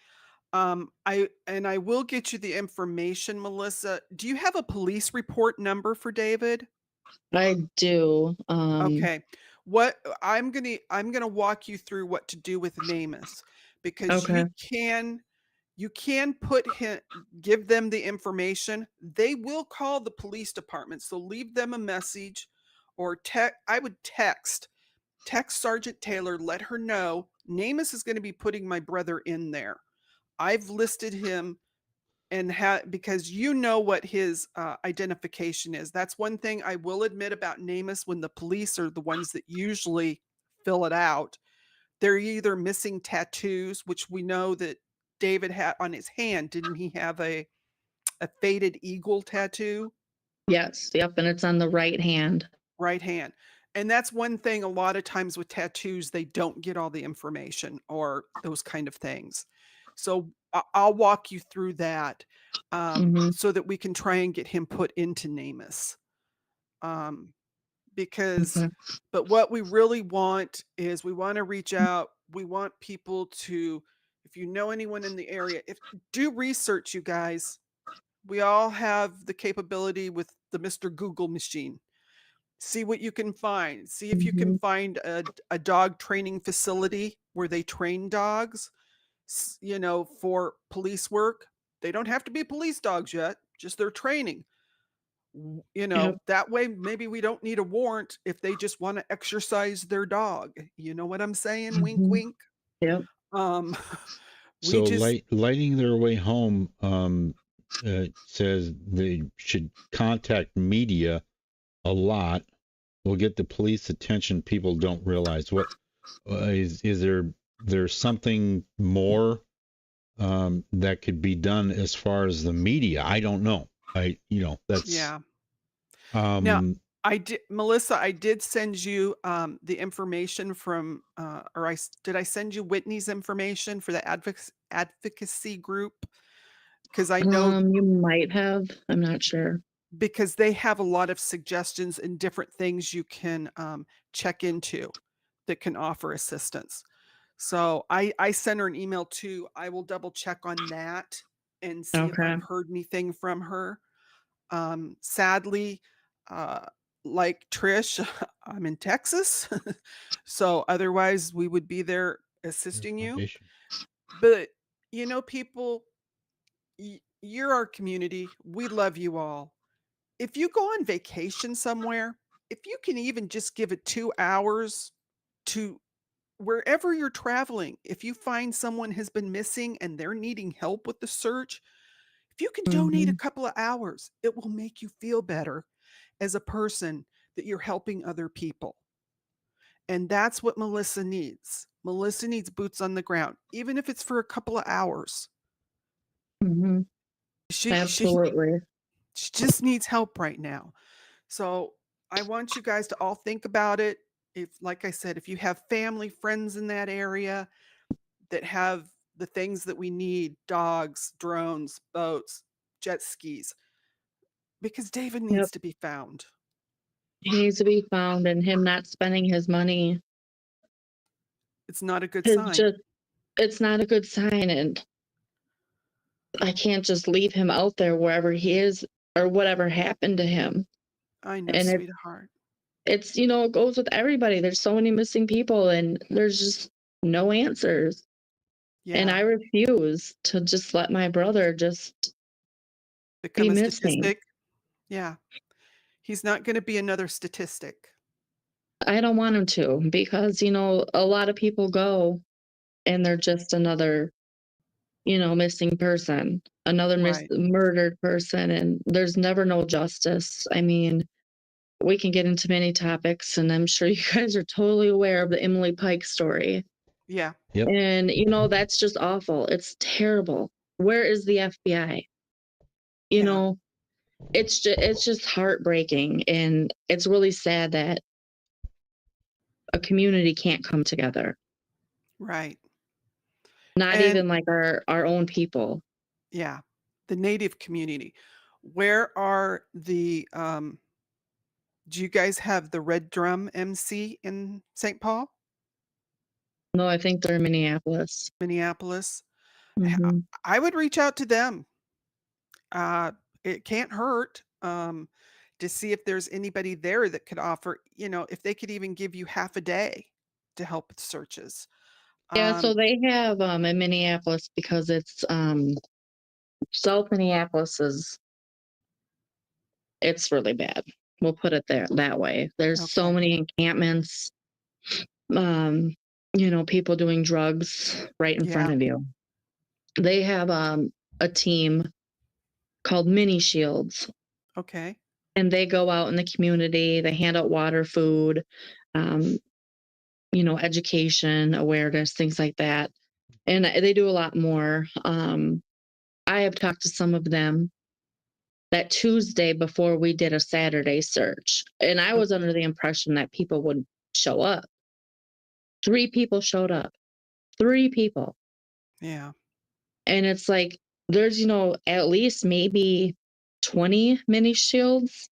I will get you the information, Melissa. Do you have a police report number for David? I do. Okay. What I'm gonna walk you through what to do with NamUs because Okay. you can put him give them the information. They will call the police department. So leave them a message or I would text Sergeant Taylor, let her know NamUs is going to be putting my brother in there. I've listed him and because you know what his identification is. That's one thing I will admit about NamUs when the police are the ones that usually fill it out. They're either missing tattoos, which we know that David had on his hand. Didn't he have a faded eagle tattoo? Yes. Yep. And it's on the right hand. Right hand. And that's one thing a lot of times with tattoos, they don't get all the information or those kind of things. So I'll walk you through that Mm-hmm. so that we can try and get him put into NamUs. Um, because, Okay. but what we really want is we want to reach out. We want people to, if you know anyone in the area, do research, you guys. We all have the capability with the Mr. Google machine. See what you can find. See if you can Mm-hmm. find a dog training facility where they train dogs, for police work. They don't have to be police dogs yet, just their training. Yep. That way maybe we don't need a warrant if they just want to exercise their dog. You know what I'm saying? Wink, Mm-hmm. wink. Yep. Um, we So just, lighting their way home says they should contact media a lot. Will get the police attention people don't realize. What is there's something more that could be done as far as the media? I don't know. That's yeah. Now, um Melissa, I did send you the information from, did I send you Whitney's information for the advocacy group? Because I know You might have. I'm not sure. because they have a lot of suggestions and different things you can check into that can offer assistance. So I sent her an email too. I will double check on that and see if Okay. I've heard anything from her. Sadly, uh, like Trish, I'm in Texas. So otherwise we would be there their assisting you. foundation. But people, you're our community. We love you all. If you go on vacation somewhere, if you can even just give it 2 hours to wherever you're traveling, if you find someone has been missing and they're needing help with the search, if you can donate a Mm-hmm. couple of hours, it will make you feel better as a person that you're helping other people. And that's what Melissa needs. Melissa needs boots on the ground, even if it's for a couple of hours. Mm-hmm. She Absolutely. she just needs help right now. So I want you guys to all think about it. If, like I said, if you have family, friends in that area that have the things that we need, dogs, drones, boats, jet skis, because David Yep. needs to be found. He needs to be found, and him not spending his money It's not a good is sign. just, it's not a good sign. And I can't just leave him out there wherever he is or whatever happened to him. I know, And sweetheart. it goes with everybody. There's so many missing people and there's just no answers. And Yeah. I refuse to just let my brother just be Become a missing. statistic. Yeah. He's not going to be another statistic. I don't want him to because, a lot of people go and they're just another, missing person, another Right. murdered person, and there's never no justice. I mean, we can get into many topics, and I'm sure you guys are totally aware of the Emily Pike story. Yeah. Yep. And, that's just awful. It's terrible. Where is the FBI? You Yeah. know, it's just heartbreaking, and it's really sad that a community can't come together. Right. Not And even like our own people. yeah, the Native community. Where are do you guys have the Red Drum MC in St. Paul, No, I think they're in Minneapolis. Minneapolis? Mhm. I would reach out to them. It can't hurt to see if there's anybody there that could offer, if they could even give you half a day to help with searches. Yeah, so Um, they have, in Minneapolis because it's, South Minneapolis it's really bad. We'll put it there that way. There's so okay. many encampments, um, people doing drugs right in front Yeah. of you. They have, a team called Mini Shields, Okay. and they go out in the community, they hand out water, food, um, education, awareness, things like that. And they do a lot more. I have talked to some of them that Tuesday before we did a Saturday search. And I was Okay. under the impression that people would show up. 3 people showed up. 3 people. Yeah. And it's like there's, at least maybe 20 mini shields.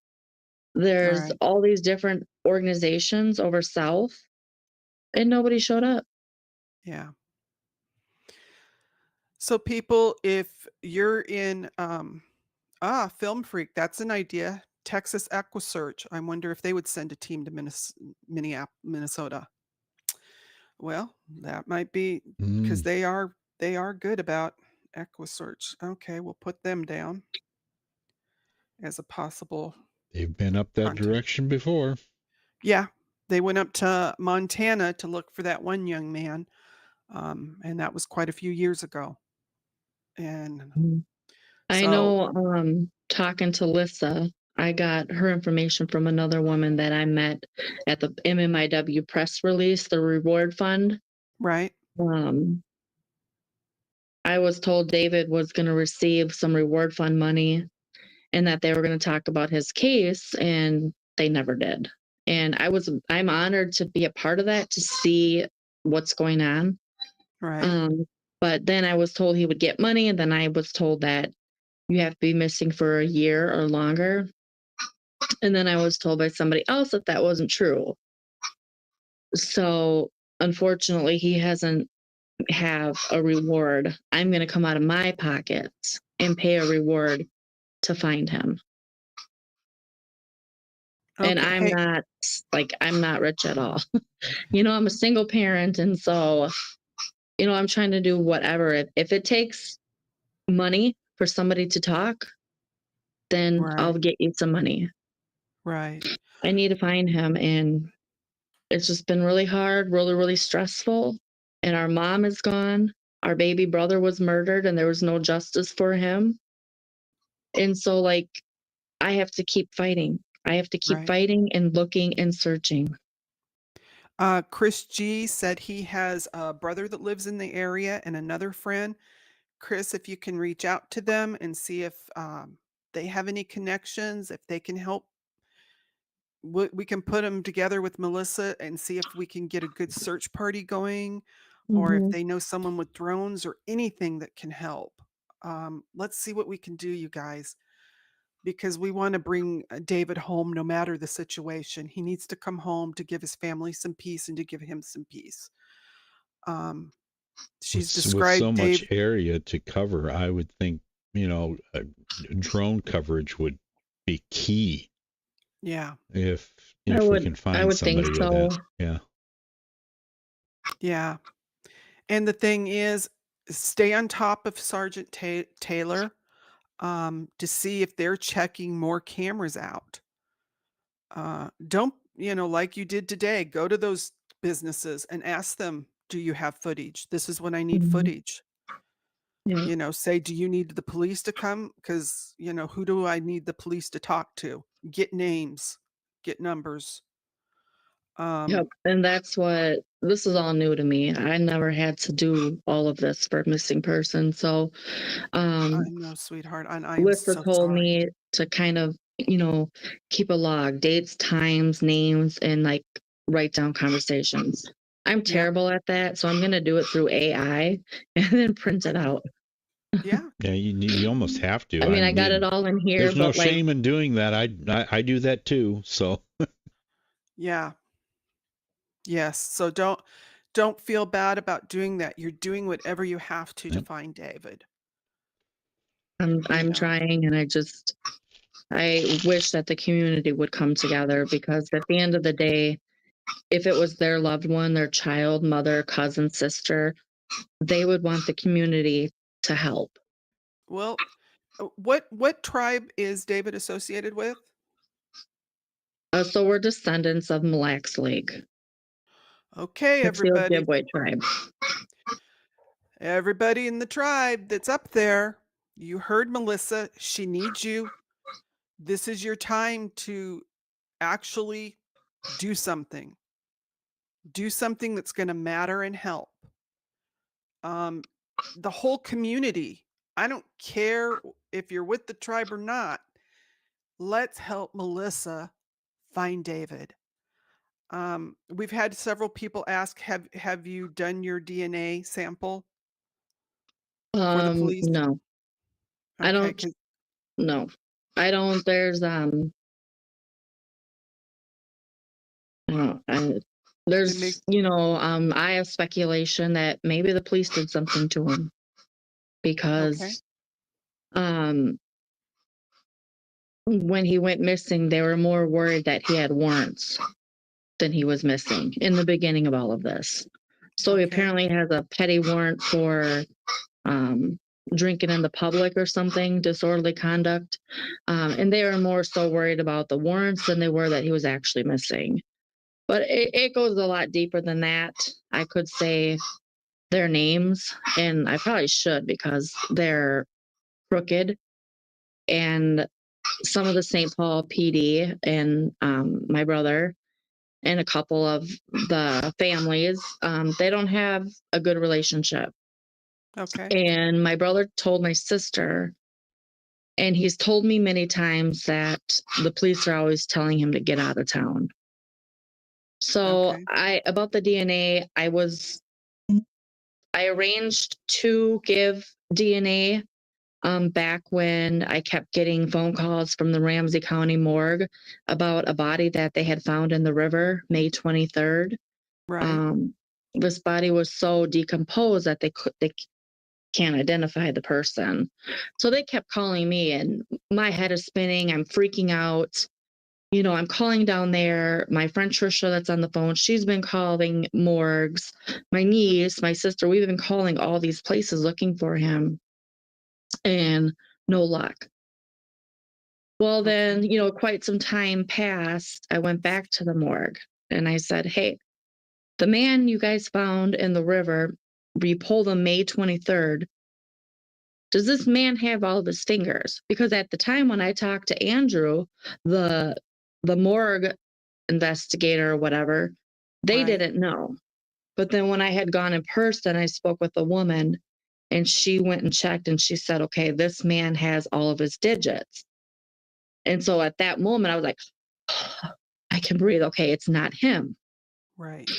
All There's right. all these different organizations over south and nobody showed up. Yeah. So people, if you're in Film Freak, that's an idea. Texas EquiSearch. I wonder if they would send a team to Minnesota. Well, that might be because Mm, they are good about EquiSearch. Okay, we'll put them down as a possible they've been up that contact. direction before. Yeah, they went up to Montana to look for that one young man, and that was quite a few years ago. And Mhm. I so, know, talking to Lissa, I got her information from another woman that I met at the MMIW press release, the reward fund. right, Um, I was told David was going to receive some reward fund money and that they were going to talk about his case, and they never did. And I'm honored to be a part of that, to see what's going on. right, Um, but then I was told he would get money, and then I was told that you have to be missing for a year or longer. And then I was told by somebody else that that wasn't true. So unfortunately, he hasn't have a reward. I'm going to come out of my pockets and pay a reward to find him. And okay. Hey, I'm not rich at all. I'm a single parent. And so, I'm trying to do whatever. If it takes money for somebody to talk, then I'll right, get you some money. right. I need to find him. And it's just been really hard, really, really stressful. And our mom is gone. Our baby brother was murdered and there was no justice for him. And so, I have to keep fighting. I have to keep Right. fighting and looking and searching. Chris G said he has a brother that lives in the area and another friend. Chris, if you can reach out to them and see if they have any connections, if they can help, we can put them together with Melissa and see if we can get a good search party going, or if Mhm. they know someone with drones or anything that can help. Let's see what we can do, you guys, because we want to bring David home no matter the situation. He needs to come home to give his family some peace and to give him some peace. Um, she's With so described much Dave. area to cover, I would think, drone coverage would be key Yeah, if we can I find would think somebody with so. that. Yeah. yeah. And the thing is, stay on top of Sergeant Taylor to see if they're checking more cameras out. Don't, like you did today, go to those businesses and ask them, do you have footage? This is when I need Mhm. footage. Yeah. Say, do you need the police to come? Because, who do I need the police to talk to? Get names, get numbers. Yep. Um, And this is all new to me. I never had to do all of this for missing person. So, I um, know, sweetheart, and I am Lisa so told sorry. me to kind of, keep a log, dates, times, names, and write down conversations. I'm Yep. terrible at that. So I'm going to do it through AI and then print it out. Yeah. Yeah, you almost have to. I mean, I got it all in here, There's no but shame in doing that. I do that too. So Yeah. Yes. So Don't feel bad about doing that. You're doing whatever you have to Yep. find David. I'm You I'm know. trying, and I wish that the community would come together, because at the end of the day, if it was their loved one, their child, mother, cousin, sister, they would want the community to help. Well, what tribe is David associated with? So we're descendants of Mille Lacs Lake, Okay, Pittsfield everybody. Ojibwe tribe. Everybody in the tribe that's up there, you heard Melissa. She needs you. This is your time to actually do something. Do something that's going to matter and help. Um, the whole community. I don't care if you're with the tribe or not. Let's help Melissa find David. We've had several people ask, have you done your DNA sample for the police? No, I Okay, don't. because No, I don't. it makes I have speculation that maybe the police did something to him, okay, because when he went missing, they were more worried that he had warrants than he was missing in the beginning of all of this. So he okay, apparently has a petty warrant for drinking in the public or something, disorderly conduct. And they were more so worried about the warrants than they were that he was actually missing. But it goes a lot deeper than that. I could say their names, and I probably should, because they're crooked. And some of the St. Paul PD and my brother and a couple of the families, they don't have a good relationship. okay, And my brother told my sister, and he's told me many times, that the police are always telling him to get out of town. So okay, about the DNA, I arranged to give DNA back when I kept getting phone calls from the Ramsey County morgue about a body that they had found in the river May 23rd. right, Um, this body was so decomposed that they can't identify the person. So they kept calling me, and my head is spinning. I'm freaking out. I'm calling down there. My friend Trisha, that's on the phone, she's been calling morgues. My niece, my sister, we've been calling all these places looking for him, and no luck. Well, okay, then, quite some time passed. I went back to the morgue and I said, hey, the man you guys found in the river, we pulled him May 23rd. Does this man have all of his fingers? Because at the time when I talked to Andrew, the morgue investigator or whatever, they right, didn't know. But then when I had gone in person, I spoke with a woman, and she went and checked, and she said, okay, this man has all of his digits. And so at that moment, I was like, I can breathe. Okay, it's not him. right.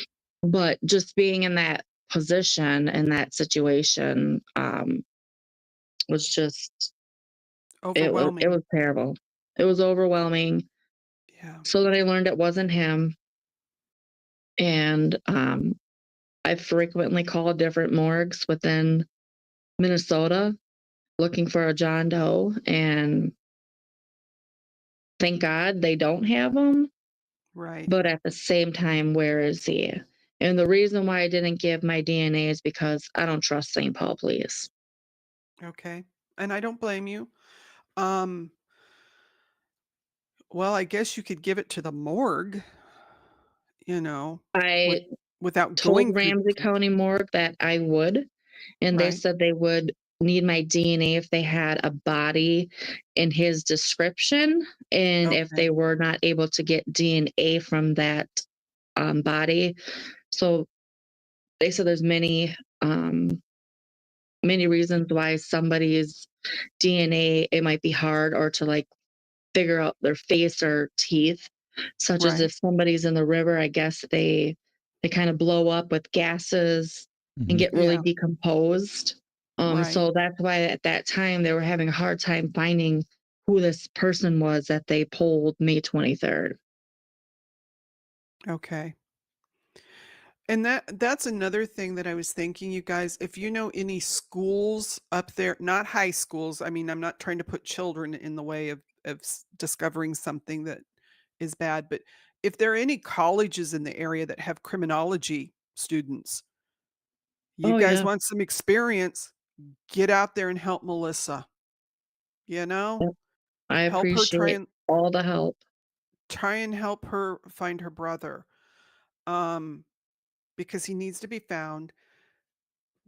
But just being in that position, in that situation, was just, it Overwhelming. was terrible. It was overwhelming. Yeah. So then I learned it wasn't him. And I frequently called different morgues within Minnesota looking for a John Doe. And thank God they don't have him. Right. But at the same time, where is he? And the reason why I didn't give my DNA is because I don't trust St. Paul police. Okay. And I don't blame you. Um, well, I guess you could give it to the morgue, you know, with I without told going through the Ramsey police. County Morgue that I would, and they Right. said they would need my DNA if they had a body in his description, and if Okay. they were not able to get DNA from that body. So they said there's many reasons why somebody's DNA, it might be hard, or to like figure out their face or teeth, such as Right. if somebody's in the river, I guess they kind of blow up with gases and Mhm. get really Yeah. decomposed. Right. So that's why at that time they were having a hard time finding who this person was that they pulled May 23rd. Okay. And that's another thing that I was thinking, you guys, if you know any schools up there, not high schools, I mean, I'm not trying to put children in the way of discovering something that is bad, but if there are any colleges in the area that have criminology students, you Oh, guys yeah. want some experience, get out there and help Melissa, you know? Yep. I Help her appreciate all the help. try and help her find her brother, um, because he needs to be found.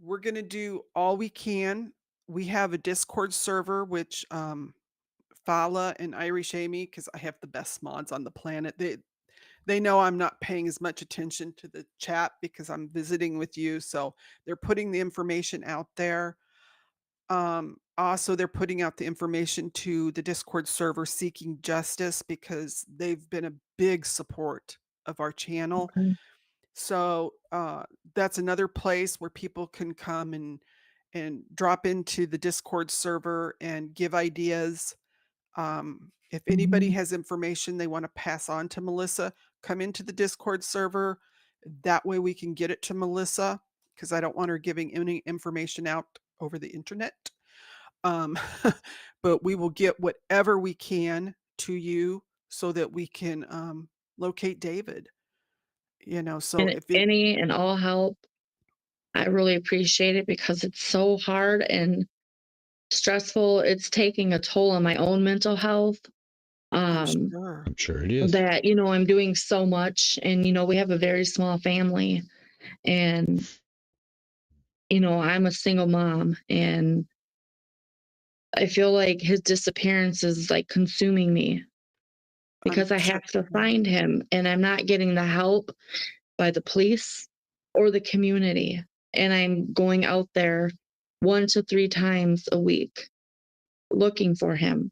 We're gonna do all we can. We have a Discord server, which, Fala and Irish Amy, because I have the best mods on the planet. They know I'm not paying as much attention to the chat because I'm visiting with you, so they're putting the information out there. Also, they're putting out the information to the Discord server Seeking Justice because they've been a big support of our channel. Okay. So, that's another place where people can come and drop into the Discord server and give ideas. If anybody Mhm. has information they wanna pass on to Melissa, come into the Discord server. That way we can get it to Melissa because I don't want her giving any information out over the internet. Um, but we will get whatever we can to you so that we can, locate David, so And if it any and all help, I really appreciate it because it's so hard and stressful. It's taking a toll on my own mental health. I'm Um, sure. I'm sure it is. that, I'm doing so much and, we have a very small family and, I'm a single mom and I feel like his disappearance is like consuming me I'm because I sure have to yeah, find him and I'm not getting the help by the police or the community. And I'm going out there 1 to 3 times a week looking for him,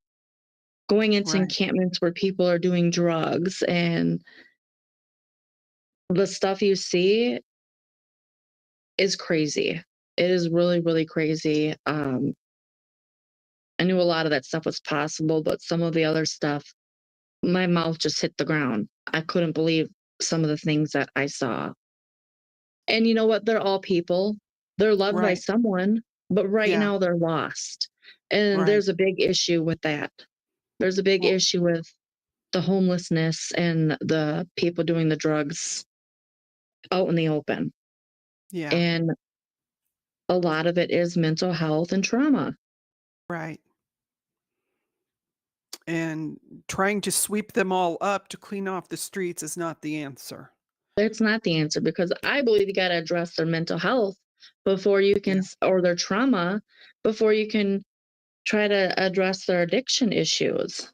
going into right. encampments where people are doing drugs and the stuff you see is crazy. It is really, really crazy. I knew a lot of that stuff was possible, but some of the other stuff, my mouth just hit the ground. I couldn't believe some of the things that I saw. And you know what? They're all people. They're loved by Right. someone, but right Yeah, now they're lost. And right. there's a big issue with that. There's a big Well, issue with the homelessness and the people doing the drugs out in the open. yeah, And a lot of it is mental health and trauma. right. And trying to sweep them all up to clean off the streets is not the answer. That's not the answer because I believe you got to address their mental health before you Yeah, can, or their trauma, before you can try to address their addiction issues.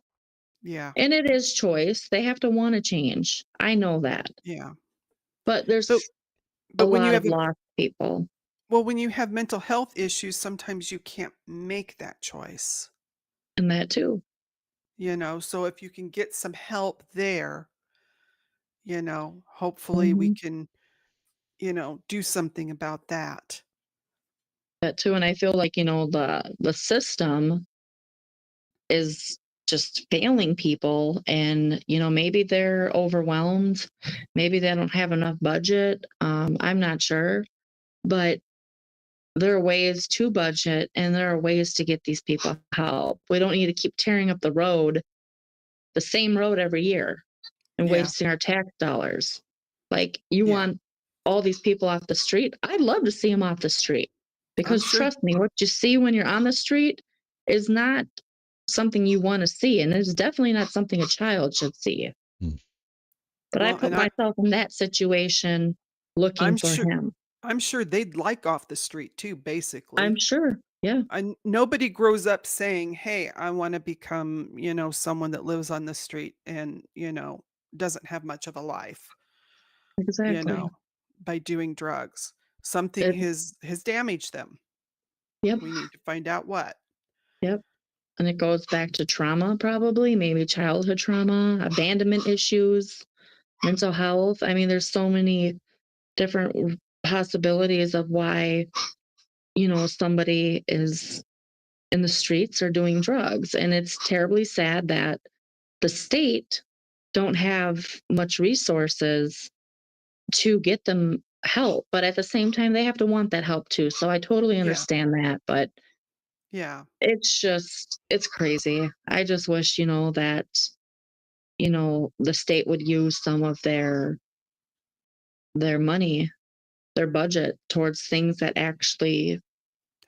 yeah, And it is choice. They have to want to change. I know that. yeah. But But there's a but when you lot have of a lost people. when you have mental health issues, sometimes you can't make that choice, And that too. So if you can get some help there, hopefully we Mhm. can, do something about that. That too. And I feel like, the system is just failing people and, maybe they're overwhelmed. Maybe they don't have enough budget. I'm not sure. But there are ways to budget and there are ways to get these people help. We don't need to keep tearing up the same road every year and Yeah, wasting our tax dollars. Like, you yeah. want all these people off the street? I'd love to see them off the street I'm because sure trust me, what you see when you're on the street is not something you want to see. And it's definitely not something a child should see. Mm. But I well, put and myself in that situation looking I'm for sure him. I'm sure they'd like off the street too, I'm basically. sure. Yeah, Nobody grows up saying, "Hey, I wanna become, someone that lives on the street and, doesn't have much of a life," you exactly. know, by doing drugs. Something It, has damaged them. yep. We need to find out what. Yep. And it goes back to trauma, probably, maybe childhood trauma, abandonment issues, mental health. I mean, there's so many different possibilities of why, somebody is in the streets or doing drugs. And it's terribly sad that the state don't have much resources to get them help, but at the same time, they have to want that help too. So I totally Yeah. understand that, but Yeah. it's crazy. I just wish, that, the state would use some of their money, their budget towards things that actually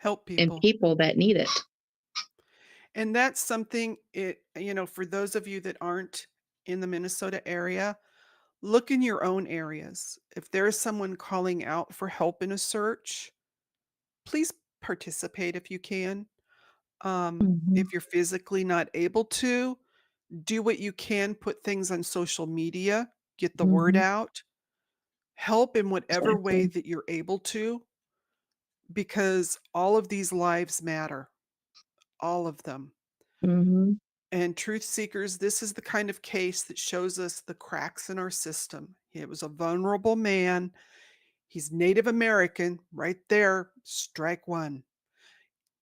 Help and people. people that need it. And that's something for those of you that aren't in the Minnesota area, look in your own areas. If there is someone calling out for help in a search, please participate if you can. Mhm, If you're physically not able to, do what you can, put things on social media, get the word mhm, out, help in whatever way exactly. that you're able to, because all of these lives matter, all of them. Mhm, And truth seekers, this is the kind of case that shows us the cracks in our system. It was a vulnerable man. He's Native American, right there, strike one.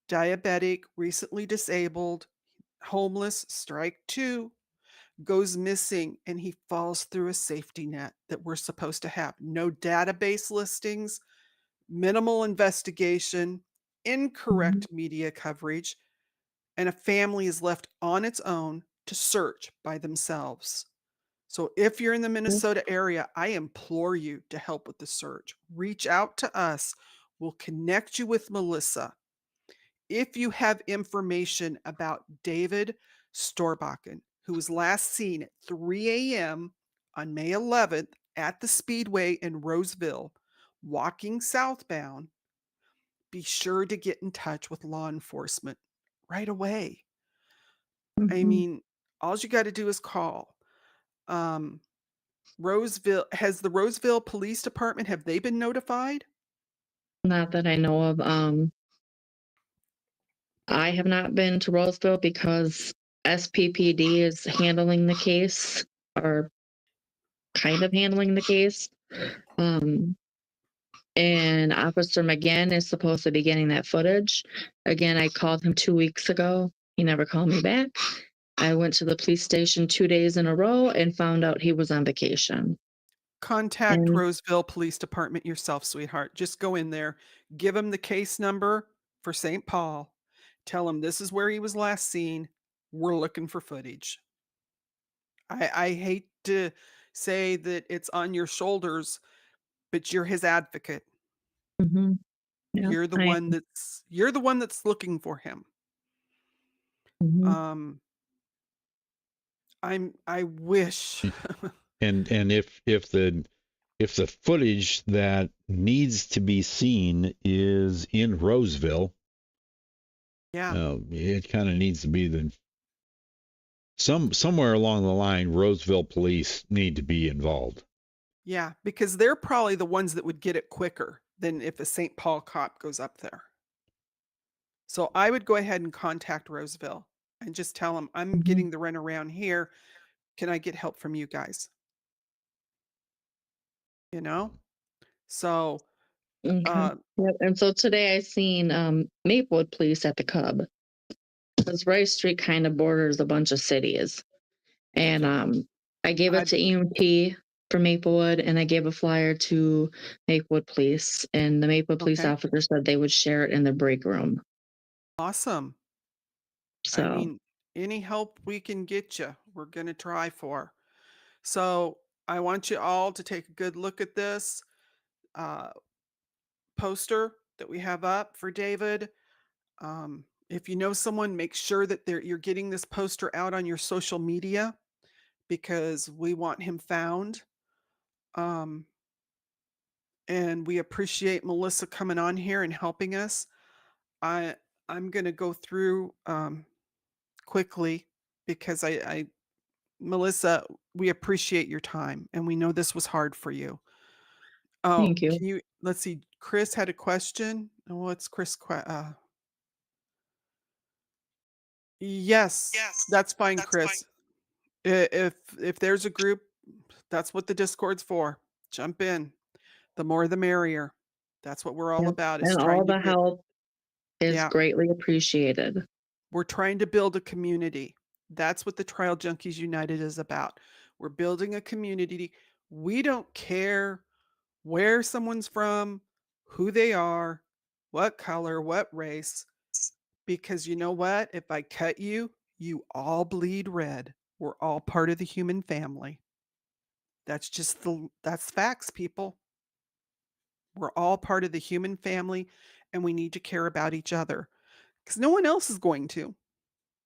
Diabetic, recently disabled, homeless, strike two. Goes missing and he falls through a safety net that we're supposed to have. No database listings, minimal investigation, mhm, incorrect media coverage, and a family is left on its own to search by themselves. So if you're in the yep, Minnesota area, I implore you to help with the search. Reach out to us. We'll connect you with Melissa. If you have information about David Storbakken, who was last seen at 3 a.m. on May 11th at the Speedway in Roseville, walking southbound, be sure to get in touch with law enforcement right away. I mhm. mean, all you got to do is call. Um, Roseville has the Roseville Police Department, have they been notified? Not that I know of. I have not been to Roseville because SPPD is handling the case, or kind of handling the case. Um, and Officer McGinn is supposed to be getting that footage. Again, I called him 2 weeks ago. He never called me back. I went to the police station 2 days in a row and found out he was on vacation. Contact And Roseville Police Department yourself, sweetheart. Just go in there, give them the case number for St. Paul, tell them this is where he was last seen. We're looking for footage. I hate to say that it's on your shoulders, but you're his advocate. mhm, yeah, You're the one that's looking for him. mhm, Um, I wish And if the footage that needs to be seen is in Roseville, yeah, it kind of needs to be somewhere along the line. Roseville police need to be involved. yeah, because they're probably the ones that would get it quicker than if a St. Paul cop goes up there. So I would go ahead and contact Roseville and just tell them, "I'm mhm. getting the rent around here. Can I get help from you guys?" You know? So, Okay. uh, Yep, and so today I seen, Maplewood Police at the Cub, because Rice Street kinda borders a bunch of cities, and, I gave it I to EMT for Maplewood, and I gave a flyer to Maplewood Police, and the Maplewood police okay, officer said they would share it in the break room, awesome. I so mean, any help we can get you, we're gonna try for. So, I want you all to take a good look at this, uh, poster that we have up for David. If you know someone, make sure that you're getting this poster out on your social media because we want him found. Um, and we appreciate Melissa coming on here and helping us. I I'm gonna go through quickly because I Melissa, we appreciate your time and we know this was hard for you. Oh, thank you. can you let's see. Chris had a question. Oh, what's yes, that's fine, Chris. If there's a group, that's what the Discord's for. Jump in. The more the merrier. That's what we're all Yep, about is and all trying to the get help is yeah, greatly appreciated. we're trying to build a community. That's what the Trial Junkies United is about. We're building a community. We don't care where someone's from, who they are, what color, what race, because you know what? If I cut you, you all bleed red. We're all part of the human family. That's facts, people. We're all part of the human family and we need to care about each other because no one else is going to.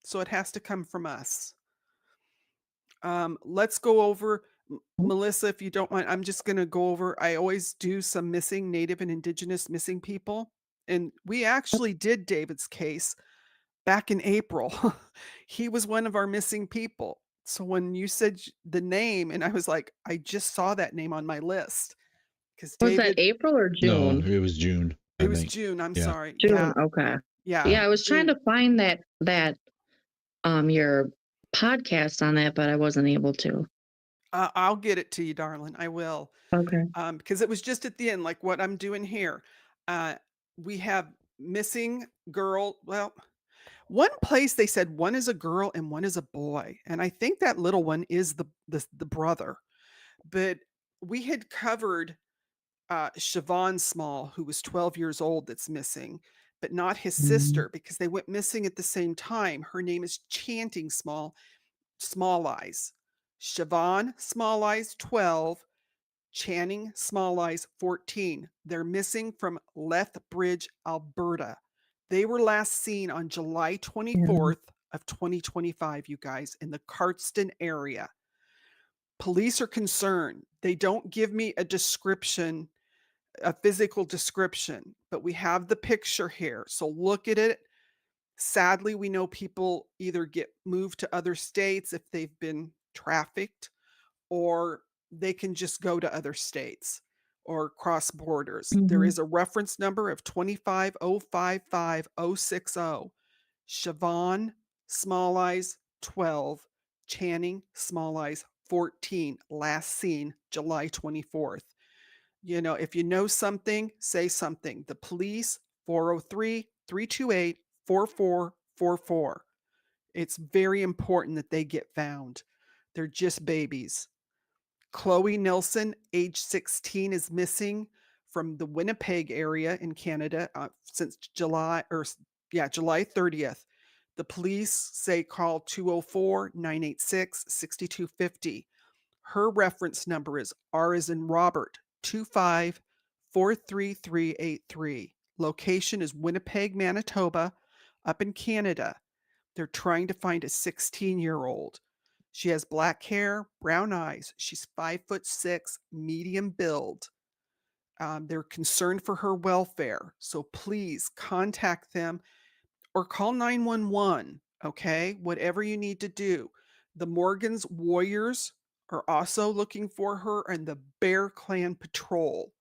So it has to come from us. Let's go over Melissa, if you don't mind. I'm just going to go over. I always do some missing Native and Indigenous missing people. And we actually did David's case back in April. He was one of our missing people. So when you said the name, and I was like, I just saw that name on my list because Was that David, April or No, June? it was June, I it was think. June. I'm Yeah. sorry. June. Yeah. Okay. Yeah. Yeah, I was trying June. to find that your podcast on that, but I wasn't able to. I'll get it to you, darling. I will. Okay. Because it was just at the end, like what I'm doing here. We have missing girl. Well, one place they said one is a girl and one is a boy, and I think that little one is the brother. But we had covered Siobhan Small, who was 12 years old, that's missing, but not his sister because they went missing at the same time. Her name is Chanting Small Eyes. Siobhan Small Eyes, 12. Channing Small Eyes, 14. They're missing from Lethbridge, Alberta. They were last seen on July 24th of 2025, you guys, in the Cardston area. Police are concerned. They don't give me a description, a physical description, but we have the picture here. So look at it. Sadly, we know people either get moved to other states if they've been trafficked, or they can just go to other states or cross borders. There is a reference number of 25055-060. Siobhan Small Eyes, 12. Channing Small Eyes, 14. Last seen July 24th. You know, if you know something, say something. The police, 403-328-4444. It's very important that they get found. They're just babies. Chloe Nelson, age 16, is missing from the Winnipeg area in Canada since July 30th. The police say call 204-986-6250. Her reference number is R as in Robert, 25-43383. Location is Winnipeg, Manitoba, up in Canada. They're trying to find a 16-year-old. She has black hair, brown eyes. She's 5'6", medium build. They're concerned for her welfare. So please contact them or call 911. Okay, whatever you need to do. The Morgan's Warriors are also looking for her, and the Bear Clan Patrol.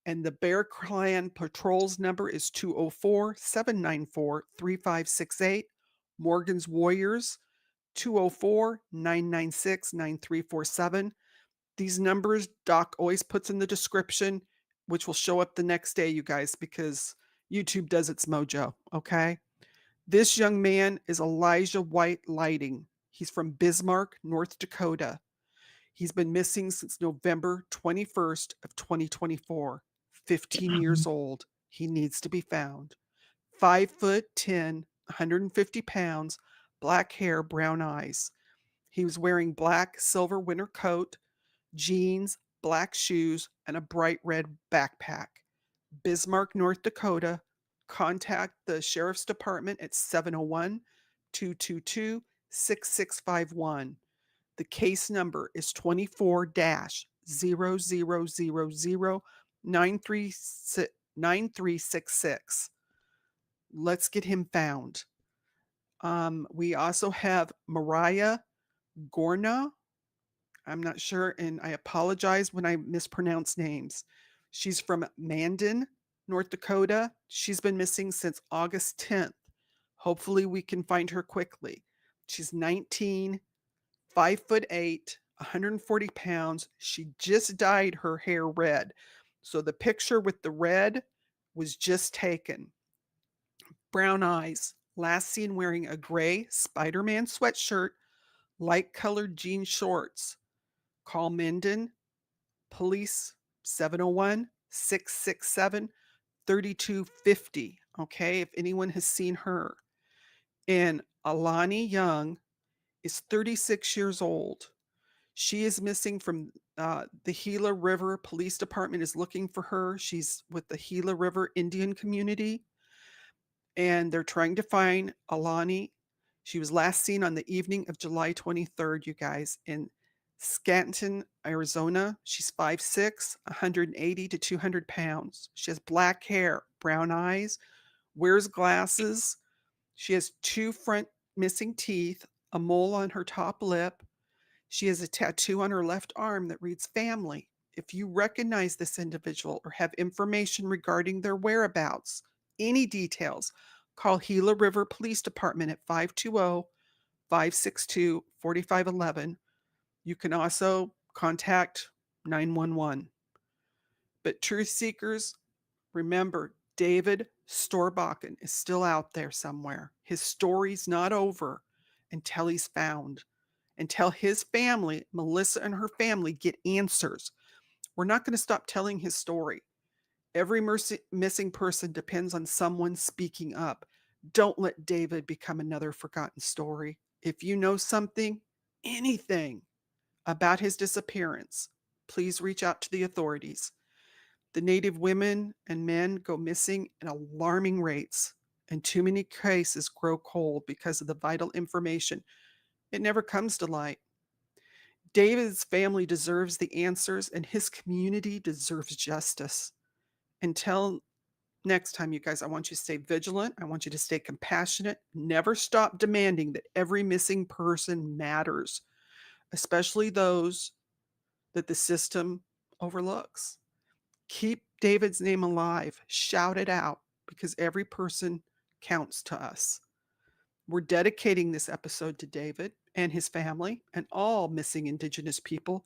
And the Bear Clan Patrol's number is 204-794-3568. Morgan's Warriors, 204-996-9347. These numbers Doc always puts in the description, which will show up the next day, you guys, because YouTube does its mojo, okay? This young man is Elijah White Lighting. He's from Bismarck, North Dakota. He's been missing since November 21st of 2024. 15 years old. He needs to be found. 5'10", 150 pounds, black hair, brown eyes. He was wearing black silver winter coat, jeans, black shoes, and a bright red backpack. Bismarck, North Dakota. Contact the Sheriff's Department at 701-222-6651. The case number is 24-00009366. Let's get him found. We also have Mariah Gorna. I'm not sure, and I apologize when I mispronounce names. She's from Mandan, North Dakota. She's been missing since August 10th. Hopefully we can find her quickly. She's 19, 5'8", 140 pounds. She just dyed her hair red. So the picture with the red was just taken. Brown eyes. Last seen wearing a gray Spider-Man sweatshirt, light colored jean shorts. Call Minden Police 701-667-3250. Okay, if anyone has seen her. And Alani Young is 36 years old. She is missing from the Gila River Police Department is looking for her. She's with the Gila River Indian community, and they're trying to find Alani. She was last seen on the evening of July 23rd, you guys, in Scranton, Arizona. She's 5'6", 180 to 200 pounds. She has black hair, brown eyes, wears glasses. She has 2 front missing teeth, a mole on her top lip. She has a tattoo on her left arm that reads family. If you recognize this individual or have information regarding their whereabouts, any details, call Gila River Police Department at 520-562-4511. You can also contact 911. But truth seekers, remember, David Storbakken is still out there somewhere. His story's not over until he's found, until his family, Melissa and her family, get answers. We're not going to stop telling his story. Every missing person depends on someone speaking up. Don't let David become another forgotten story. If you know something, anything about his disappearance, please reach out to the authorities. The Native women and men go missing at alarming rates, and too many cases grow cold because of the vital information. It never comes to light. David's family deserves the answers, and his community deserves justice. Until next time, you guys, I want you to stay vigilant. I want you to stay compassionate. Never stop demanding that every missing person matters, especially those that the system overlooks. Keep David's name alive. Shout it out, because every person counts to us. We're dedicating this episode to David and his family and all missing Indigenous people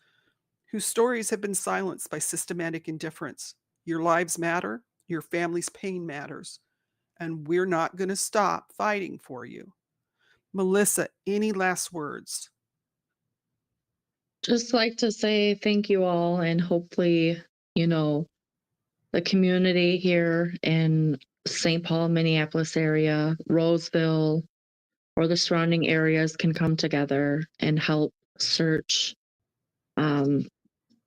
whose stories have been silenced by systematic indifference. Your lives matter. Your family's pain matters. And we're not going to stop fighting for you. Melissa, any last words? Just like to say thank you all, and hopefully, the community here in St. Paul, Minneapolis area, Roseville, or the surrounding areas can come together and help search. And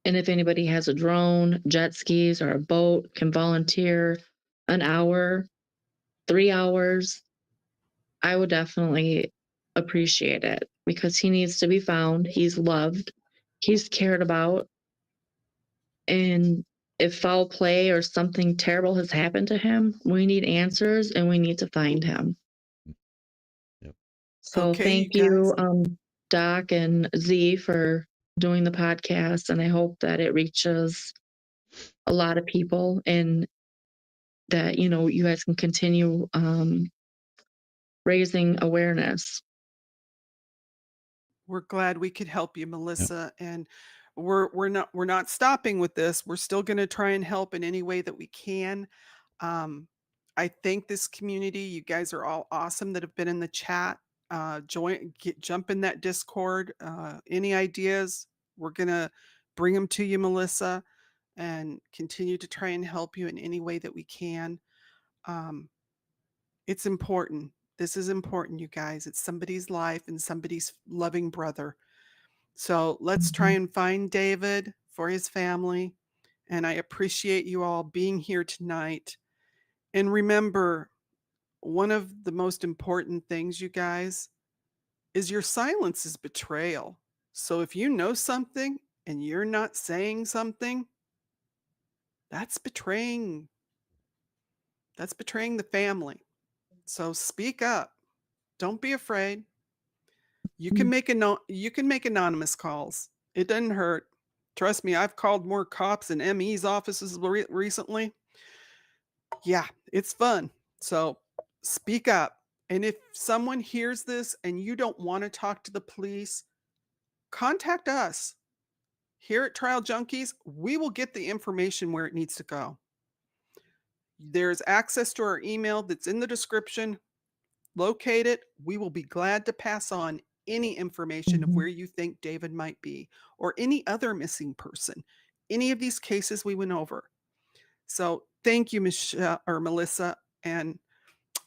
if anybody has a drone, jet skis, or a boat, can volunteer an hour, 3 hours, I would definitely appreciate it, because he needs to be found. He's loved. He's cared about. And if foul play or something terrible has happened to him, we need answers and we need to find him. Yep. So Okay, thank you you, Doc and Z, for doing the podcast. And I hope that it reaches a lot of people, and that, you guys can continue raising awareness. We're glad we could help you, Melissa, and we're not stopping with this. We're still going to try and help in any way that we can. I thank this community. You guys are all awesome that have been in the chat. Jump in that Discord. Any ideas? We're gonna bring them to you, Melissa, and continue to try and help you in any way that we can. It's important. This is important, you guys. It's somebody's life and somebody's loving brother. So let's try and find David for his family. And I appreciate you all being here tonight. And remember, one of the most important things, you guys, is your silence is betrayal. So if you know something and you're not saying something, that's betraying the family. So speak up. Don't be afraid. You can make anonymous calls. It doesn't hurt. Trust me, I've called more cops in ME's offices recently. Yeah, it's fun. So speak up. And if someone hears this and you don't want to talk to the police, contact us. Here at Trial Junkies, we will get the information where it needs to go. There's access to our email that's in the description. Locate it. We will be glad to pass on any information of where you think David might be, or any other missing person. any of these cases we went over. So thank you, Michelle or Melissa, and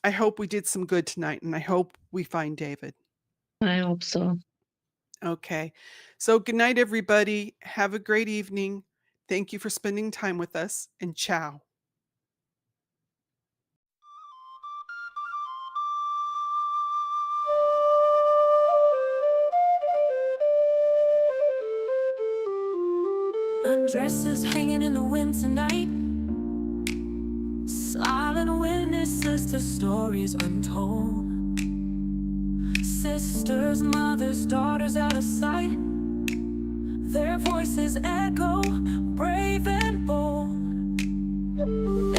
I hope we did some good tonight, and I hope we find David. I hope so. Okay. So good night, everybody. Have a great evening. Thank you for spending time with us, and ciao. Dresses hanging in the wind tonight. Silent witnesses to stories untold. Sisters, mothers, daughters out of sight. Their voices echo, brave and bold.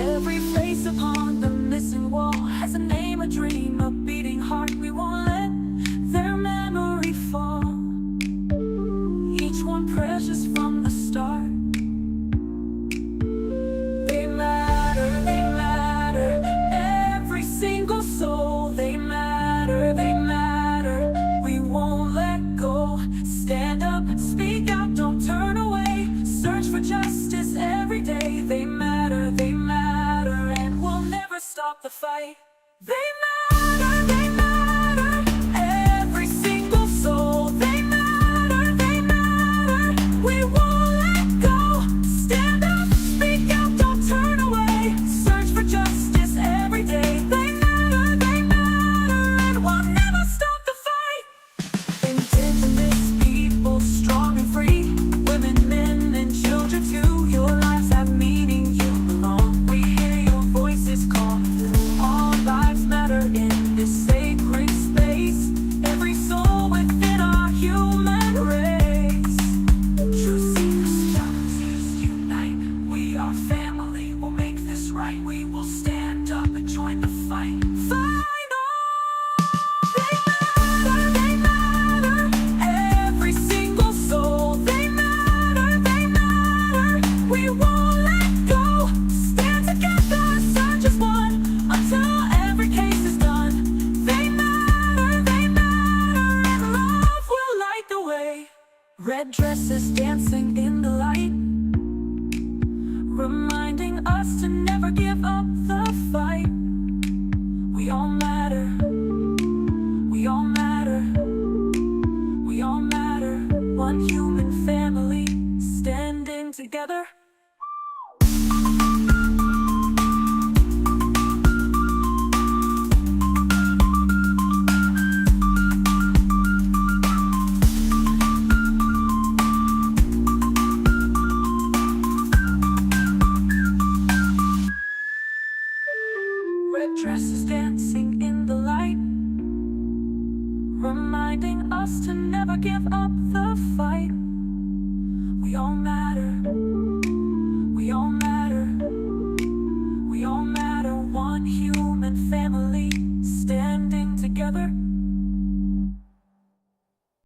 Every face upon the missing wall has a name, a dream, a beating heart. We won't let their memory fall. Each one precious from the start. They matter, every single soul. They matter, we won't let go. Stand up, speak out, don't turn away. Search for justice every day. They matter, and we'll never stop the fight. They matter, every single soul. They matter, we won't let go. Stand up, speak out, don't turn away. Search for justice every day. They matter, and we'll never stop the fight. Indigenous people, strong and free. Women, men, and children too. Your lives have meaning, you belong. We hear your voices call. All lives matter in this sacred space. Every soul within our human race. True seekers, junkies, unite. We are family, we'll make this right. We will stand up and join the fight. Fight on! They matter, every single soul. They matter, we won't let go. Stand together, search as one, until every case is done. They matter, and love will light the way. Red dresses dancing in the light, reminding us to never give up the fight. We all matter, we all matter, we all matter. One human family, standing together. Red dresses dancing in the light, reminding us to never give up the fight. We all matter, we all matter, we all matter. One human family, standing together.